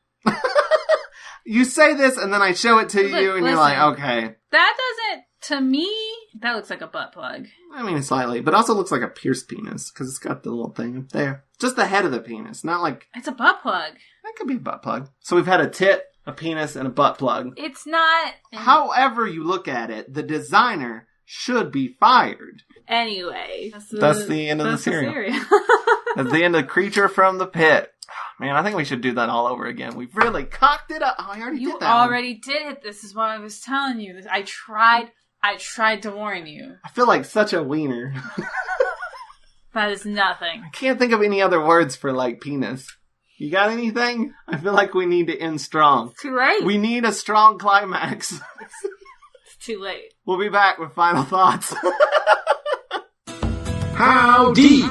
You say this, and then I show it to you, and you're like, okay. That doesn't, to me, that looks like a butt plug. I mean, slightly, but also looks like a pierced penis, because it's got the little thing up there. Just the head of the penis, not It's a butt plug. That could be a butt plug. So we've had a tit, a penis, and a butt plug. It's not... However you look at it, the designer should be fired. Anyway. That's the end of the series. That's the end of Creature from the Pit. Man, I think we should do that all over again. We've really cocked it up. Oh, I already did that. You already did it. This is what I was telling you. I tried to warn you. I feel like such a wiener. That is nothing. I can't think of any other words for, penis. You got anything? I feel like we need to end strong. It's too late. We need a strong climax. It's too late. We'll be back with final thoughts. Howdy!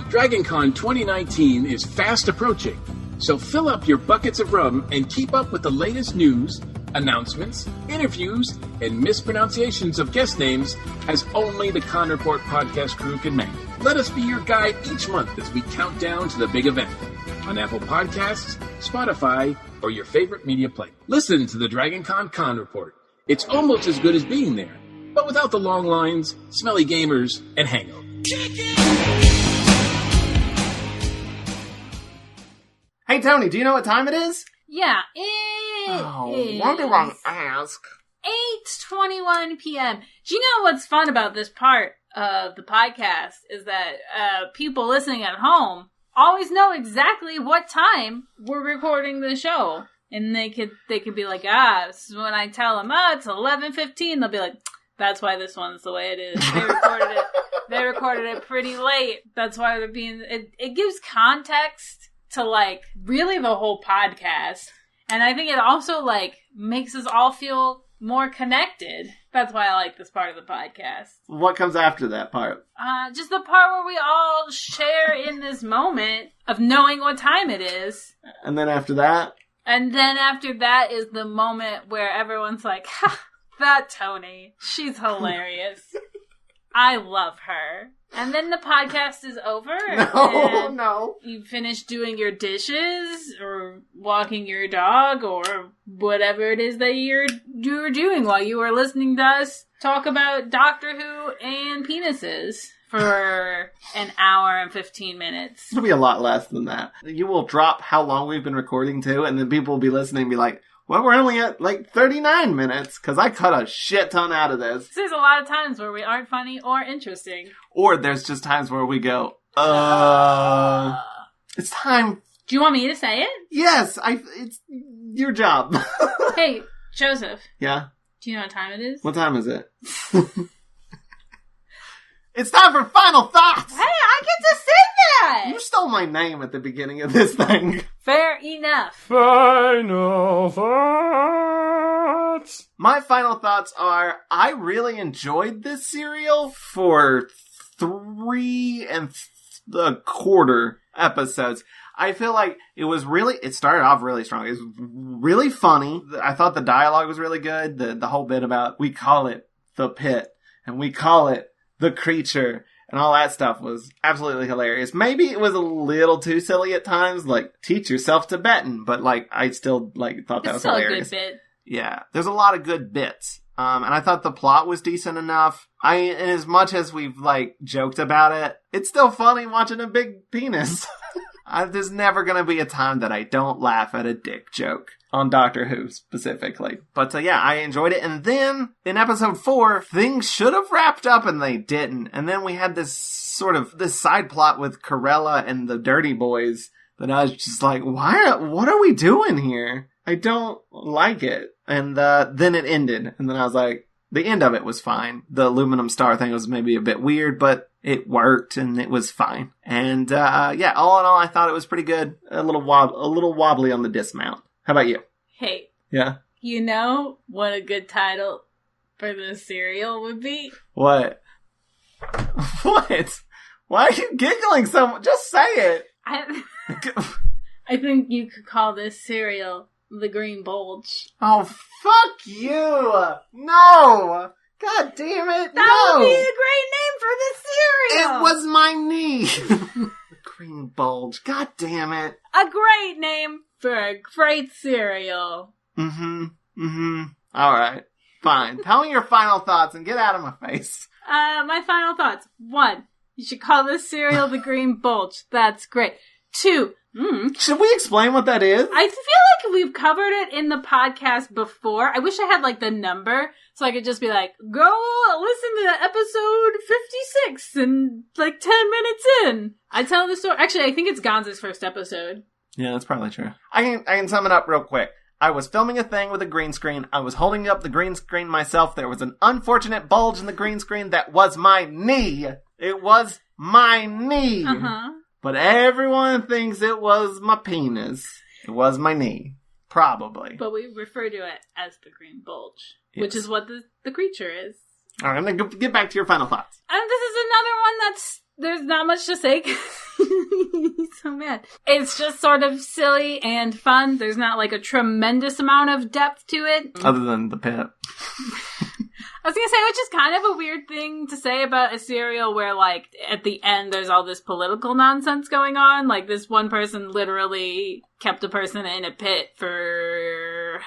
DragonCon 2019 is fast approaching, so fill up your buckets of rum and keep up with the latest news, announcements, interviews, and mispronunciations of guest names as only the Con Report podcast crew can make. Let us be your guide each month as we count down to the big event on Apple Podcasts, Spotify, or your favorite media player. Listen to the DragonCon Con Report. It's almost as good as being there, but without the long lines, smelly gamers, and hangovers. Hey, Tony, do you know what time it is? Yeah, it why do I ask? 8:21 p.m. Do you know what's fun about this part of the podcast is that people listening at home always know exactly what time we're recording the show. And they could be like, this is when I tell them, it's 11:15. They'll be like, that's why this one's the way it is. They recorded it pretty late. That's why they're being, it gives context to like really the whole podcast. And I think it also like makes us all feel more connected. That's why I like this part of the podcast. What comes after that part? Just the part where we all share in this moment of knowing what time it is. And then after that? And then after that is the moment where everyone's like, ha, that Toni, she's hilarious. I love her. And then the podcast is over. No. You finish doing your dishes or walking your dog or whatever it is that you're doing while you are listening to us talk about Doctor Who and penises for an hour and 15 minutes. It'll be a lot less than that. You will drop how long we've been recording to, and then people will be listening and be like, well, we're only at like 39 minutes, because I cut a shit ton out of this. There's a lot of times where we aren't funny or interesting. Or there's just times where we go, it's time. Do you want me to say it? Yes, it's your job. Hey, Joseph. Yeah? Do you know what time it is? What time is it? It's time for Final Thoughts! Hey, I get to say that! You stole my name at the beginning of this thing. Fair enough. Final Thoughts! My final thoughts are, I really enjoyed this serial for 3 1/4 episodes. I feel like it started off really strong. It was really funny. I thought the dialogue was really good. The whole bit about, we call it the pit, and we call it the creature, and all that stuff was absolutely hilarious. Maybe it was a little too silly at times, like, teach yourself Tibetan, but, like, I still, like, thought that was hilarious. It's still a good bit. Yeah, there's a lot of good bits. And I thought the plot was decent enough. And as much as we've, like, joked about it, it's still funny watching a big penis. There's never gonna be a time that I don't laugh at a dick joke. On Doctor Who, specifically. But, yeah, I enjoyed it. And then, in episode 4, things should have wrapped up and they didn't. And then we had this side plot with Corella and the Dirty Boys that I was just like, what are we doing here? I don't like it. And, then it ended. And then I was like, the end of it was fine. The aluminum star thing was maybe a bit weird, but it worked and it was fine. And, yeah, all in all, I thought it was pretty good. A little wobbly on the dismount. How about you? Hey. Yeah? You know what a good title for this serial would be? What? What? Why are you giggling so much? Just say it. I think you could call this serial The Green Bulge. Oh, fuck you! No! God damn it, That would be a great name for this serial! It was my knee! Green Bulge. God damn it. A great name for a great cereal. Alright. Fine. Tell me your final thoughts and get out of my face. My final thoughts. 1, you should call this cereal the Green Bulge. That's great. 2, should we explain what that is? I feel like we've covered it in the podcast before. I wish I had like the number so I could just be like, go listen to episode 56 and like 10 minutes in. I tell the story. Actually, I think it's Gonza's first episode. Yeah, that's probably true. I can sum it up real quick. I was filming a thing with a green screen. I was holding up the green screen myself. There was an unfortunate bulge in the green screen that was my knee. It was my knee. But everyone thinks it was my penis. It was my knee. Probably. But we refer to it as the Green Bulge, which is what the creature is. All right, I'm going to get back to your final thoughts. And this is another one there's not much to say. He's so mad. It's just sort of silly and fun. There's not like a tremendous amount of depth to it. Other than the pet. I was gonna say, which is kind of a weird thing to say about a serial where, like, at the end there's all this political nonsense going on. Like, this one person literally kept a person in a pit for...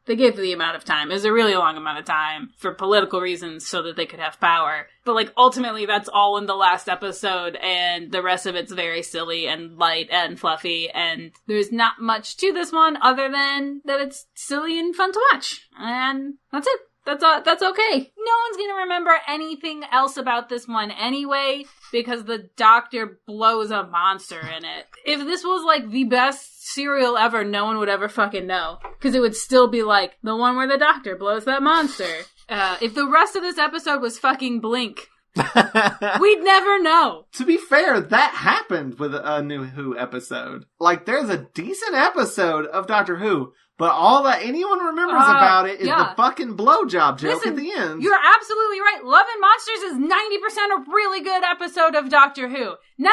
They gave the amount of time. It was a really long amount of time for political reasons so that they could have power. But, like, ultimately that's all in the last episode, and the rest of it's very silly and light and fluffy, and there's not much to this one other than that it's silly and fun to watch. And that's it. That's okay. No one's gonna remember anything else about this one anyway, because the doctor blows a monster in it. If this was, like, the best serial ever, no one would ever fucking know. Because it would still be, like, the one where the doctor blows that monster. If the rest of this episode was fucking Blink, we'd never know. To be fair, that happened with a New Who episode. Like, there's a decent episode of Doctor Who, but all that anyone remembers about it is the fucking blowjob joke at the end. You're absolutely right. Love and Monsters is 90% a really good episode of Doctor Who. 90%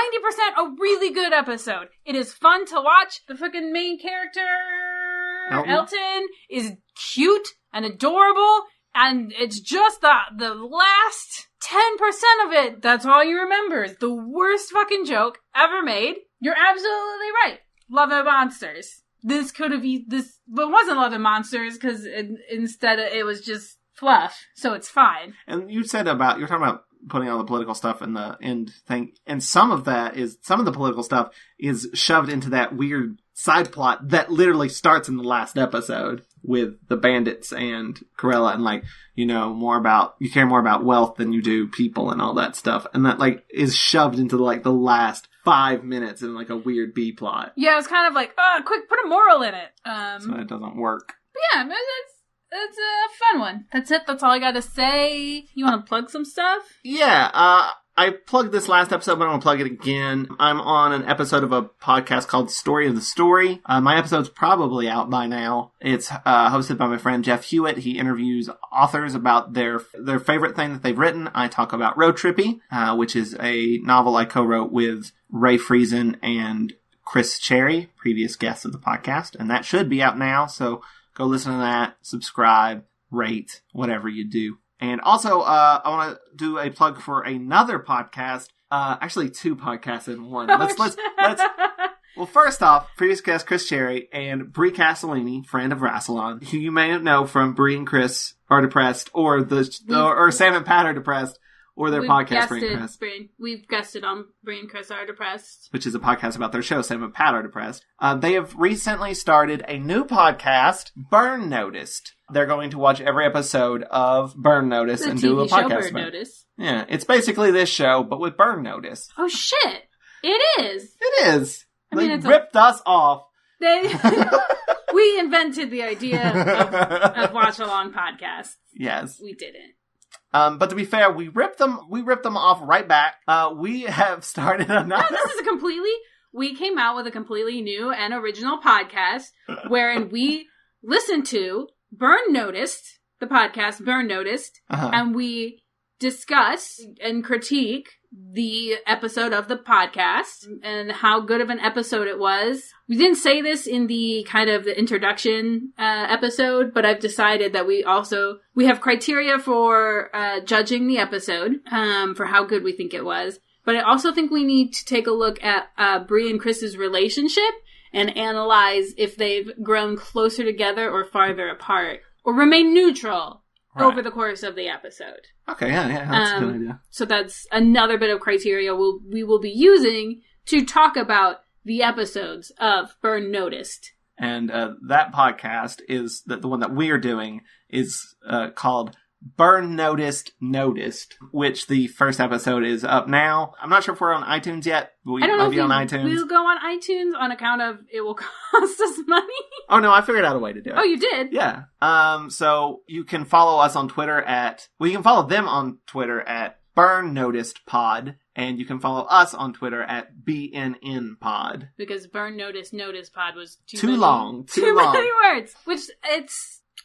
a really good episode. It is fun to watch. The fucking main character, Elton, is cute and adorable, and it's just the last 10% of it. That's all you remember is the worst fucking joke ever made. You're absolutely right. Love and Monsters. This could have this, but it wasn't Love and Monsters because instead it was just fluff, so it's fine. And you said you're talking about putting all the political stuff in the end thing, and some of the political stuff is shoved into that weird side plot that literally starts in the last episode with the bandits and Corella, and like, you care more about wealth than you do people and all that stuff, and that like is shoved into like the last 5 minutes in like a weird B plot. Yeah, it was kind of like, quick, put a moral in it. So it doesn't work. But yeah, it's a fun one. That's it. That's all I gotta say. You want to plug some stuff? Yeah, I plugged this last episode, but I'm going to plug it again. I'm on an episode of a podcast called Story of the Story. My episode's probably out by now. It's hosted by my friend Jeff Hewitt. He interviews authors about their favorite thing that they've written. I talk about Road Trippy, which is a novel I co-wrote with Ray Friesen and Chris Cherry, previous guests of the podcast. And that should be out now, so go listen to that, subscribe, rate, whatever you do. And also, I want to do a plug for another podcast. Actually, 2 podcasts in one. Let's. Well, first off, previous guest Chris Cherry and Brie Castellini, friend of Rassilon, who you may know from Brie and Chris Are Depressed, or Sam and Pat Are Depressed, or their podcast Brie and Chris. We've guested on Brie and Chris Are Depressed, which is a podcast about their show Sam and Pat Are Depressed. They have recently started a new podcast, Burn Noticed. They're going to watch every episode of Burn Notice and do a podcast about it. Yeah, it's basically this show, but with Burn Notice. Oh shit! It is. It is. They ripped us off. We invented the idea of watch-along podcasts. Yes, we didn't. But to be fair, we ripped them off right back. We have started another. No, this is we came out with a completely new and original podcast wherein we listened to Burn Noticed, the podcast Burn Noticed, and we discuss and critique the episode of the podcast and how good of an episode it was. We didn't say this in the kind of the introduction episode, but I've decided that we have criteria for judging the episode for how good we think it was. But I also think we need to take a look at Brie and Chris's relationship and analyze if they've grown closer together or farther apart, or remain neutral over the course of the episode. Okay, yeah, that's a good idea. So that's another bit of criteria we will be using to talk about the episodes of Burn Noticed. And that podcast is, the one that we're doing, is called Burn Noticed, which the first episode is up now. I'm not sure if we're on iTunes yet. I don't know if on iTunes. We'll go on iTunes on account of it will cost us money. Oh no, I figured out a way to do it. Oh, you did? Yeah. So you can follow us on Twitter you can follow them on Twitter at Burn Noticed Pod, and you can follow us on Twitter at BNN Pod. Because Burn Noticed Pod was too long. Too many words. Which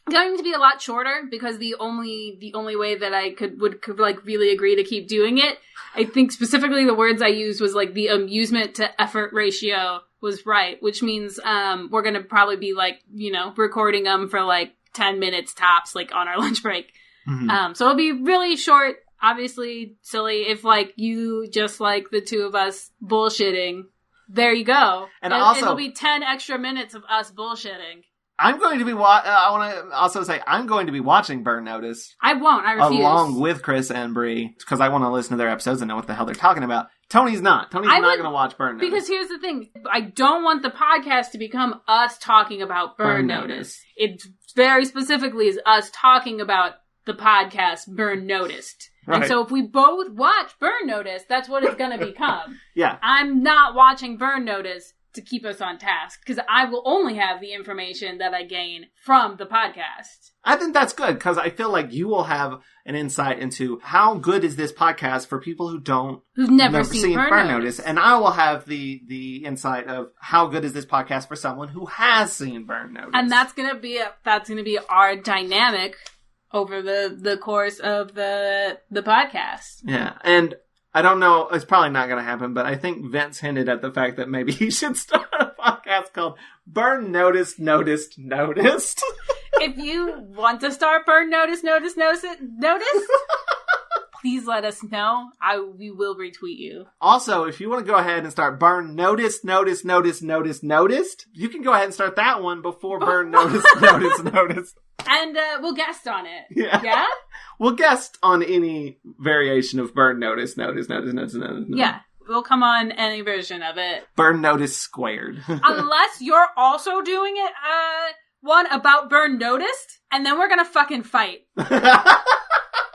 going to be a lot shorter because the only way that I could like really agree to keep doing it, I think specifically the words I used was like the amusement to effort ratio was right, which means we're gonna probably be like, you know, recording them for like 10 minutes tops, like on our lunch break. Mm-hmm. So it'll be really short, obviously silly. If like you just like the two of us bullshitting, there you go. And also, it'll be 10 extra minutes of us bullshitting. I'm going to be I want to also say I'm going to be watching Burn Notice. I won't. I refuse. Along with Chris and Bree, because I want to listen to their episodes and know what the hell they're talking about. Tony's not. Tony's not going to watch Burn Notice. Because here's the thing. I don't want the podcast to become us talking about Burn Notice. It very specifically is us talking about the podcast Burn Noticed. Right. And so if we both watch Burn Notice, that's what it's going to become. Yeah. I'm not watching Burn Notice to keep us on task, because I will only have the information that I gain from the podcast. I think that's good, because I feel like you will have an insight into how good is this podcast for people who've never seen Burn Notice. And I will have the insight of how good is this podcast for someone who has seen Burn Notice. And that's gonna be our dynamic over the course of the podcast. Yeah, and I don't know, it's probably not going to happen, but I think Vince hinted at the fact that maybe he should start a podcast called Burn Notice, Noticed. If you want to start Burn Notice, please let us know. We will retweet you. Also, if you want to go ahead and start Burn Noticed, Noticed, you can go ahead and start that one before Burn Notice. And we'll guest on it. Yeah? We'll guest on any variation of Burn Notice. Yeah. We'll come on any version of it. Burn Notice squared. Unless you're also doing it, one about Burn Noticed, and then we're gonna fucking fight.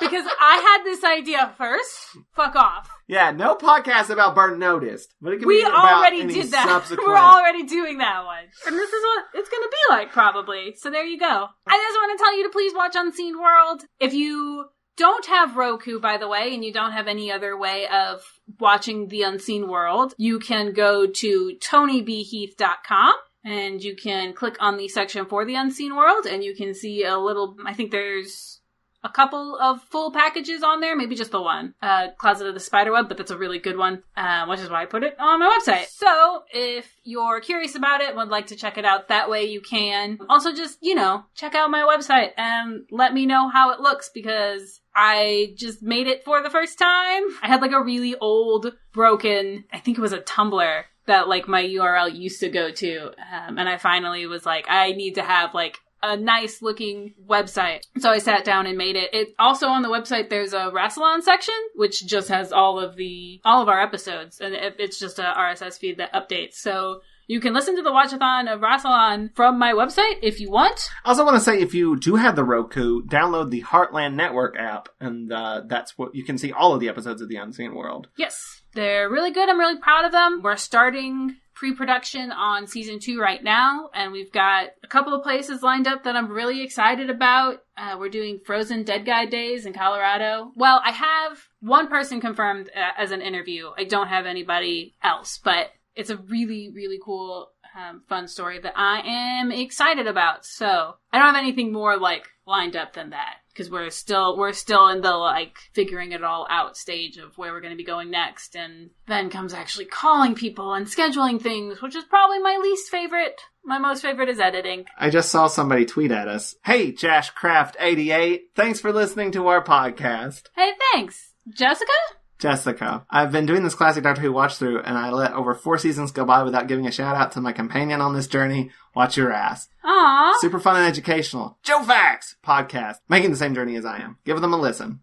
Because I had this idea first. Fuck off. Yeah, no podcast about Burn Noticed. But it can we be already about did that. Subsequent... We're already doing that one. And this is what it's going to be like, probably. So there you go. I just want to tell you to please watch Unseen World. If you don't have Roku, by the way, and you don't have any other way of watching The Unseen World, you can go to TonyBHeath.com. And you can click on the section for The Unseen World, and you can see a little, I think there's a couple of full packages on there, maybe just the one, Closet of the Spiderweb, but that's a really good one, which is why I put it on my website. So, if you're curious about it and would like to check it out, that way you can. Also just, check out my website and let me know how it looks, because I just made it for the first time. I had like a really old, broken, I think it was a Tumblr that like my URL used to go to, and I finally was like, I need to have like a nice looking website. So I sat down and made it. It also on the website there's a Rassilon section, which just has all of our episodes, and it's just a RSS feed that updates. So you can listen to the Watch-A-Thon of Rassilon from my website if you want. I also want to say, if you do have the Roku, download the Heartland Network app, and that's what you can see all of the episodes of The Unseen World. Yes, they're really good. I'm really proud of them. We're starting pre-production on season 2 right now, and we've got a couple of places lined up that I'm really excited about. We're doing Frozen Dead Guy Days in Colorado. Well, I have one person confirmed as an interview. I don't have anybody else, but it's a really, really cool, fun story that I am excited about. So I don't have anything more lined up than that, because we're still in the figuring it all out stage of where we're going to be going next, and then comes actually calling people and scheduling things, which is probably my least favorite. My most favorite is editing. I just saw somebody tweet at us, "Hey, Jashcraft88, thanks for listening to our podcast." Hey, thanks, Jessica. I've been doing this classic Doctor Who watch through, and I let over 4 seasons go by without giving a shout out to my companion on this journey. Watch your ass. Aww. Super fun and educational. Joe Fax podcast. Making the same journey as I am. Give them a listen.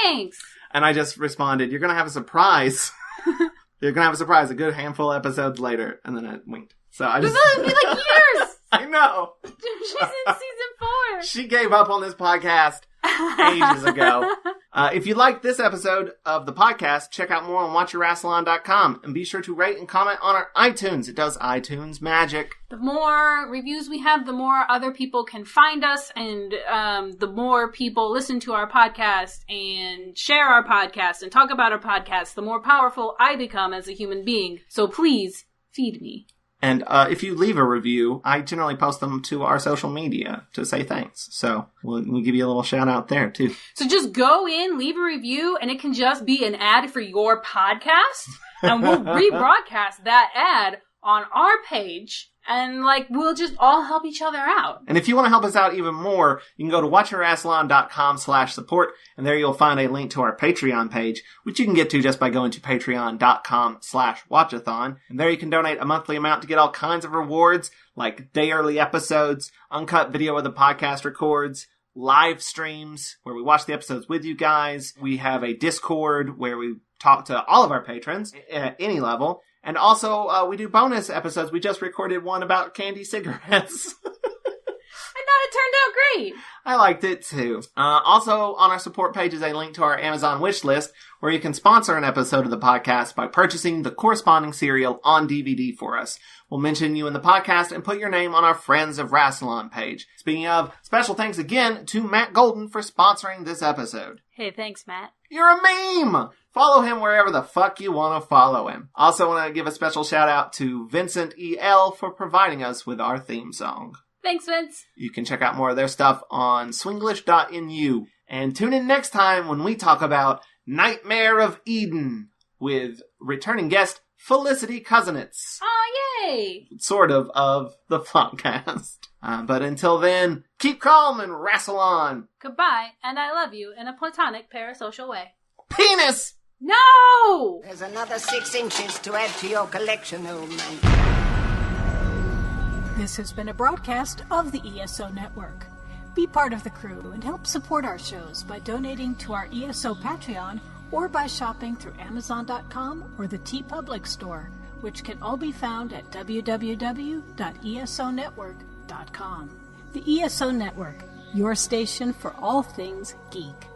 Thanks. And I just responded, "You're going to have a surprise." You're going to have a surprise a good handful of episodes later. And then I winked. So I just... It'll be like years. I know. She's in season 4. She gave up on this podcast ages ago. If you liked this episode of the podcast, check out more on WatchArassalon.com, and be sure to rate and comment on our iTunes. It does iTunes magic. The more reviews we have, the more other people can find us, and the more people listen to our podcast and share our podcast and talk about our podcast, the more powerful I become as a human being. So please, feed me. And if you leave a review, I generally post them to our social media to say thanks. So we'll give you a little shout out there, too. So just go in, leave a review, and it can just be an ad for your podcast. And we'll rebroadcast that ad on our page. And, we'll just all help each other out. And if you want to help us out even more, you can go to watch-a-rassilon.com/support, and there you'll find a link to our Patreon page, which you can get to just by going to patreon.com/watch-a-thon. And there you can donate a monthly amount to get all kinds of rewards, like day early episodes, uncut video of the podcast records, live streams where we watch the episodes with you guys. We have a Discord where we talk to all of our patrons at any level. And also, we do bonus episodes. We just recorded one about candy cigarettes. I thought it turned out great. I liked it, too. Also, on our support page is a link to our Amazon wish list, where you can sponsor an episode of the podcast by purchasing the corresponding serial on DVD for us. We'll mention you in the podcast and put your name on our Friends of Rassilon page. Speaking of, special thanks again to Matt Golden for sponsoring this episode. Hey, thanks, Matt. You're a meme! Follow him wherever the fuck you want to follow him. Also want to give a special shout out to Vincent E.L. for providing us with our theme song. Thanks, Vince. You can check out more of their stuff on swinglish.nu. And tune in next time when we talk about Nightmare of Eden with returning guest Felicity Cousinitz. Oh, yay! Sort of the podcast. But until then, keep calm and wrestle on. Goodbye, and I love you in a platonic parasocial way. Penis! No! There's another 6 inches to add to your collection, old man. This has been a broadcast of the ESO Network. Be part of the crew and help support our shows by donating to our ESO Patreon or by shopping through Amazon.com or the TeePublic store, which can all be found at www.esonetwork.com. The ESO Network, your station for all things geek.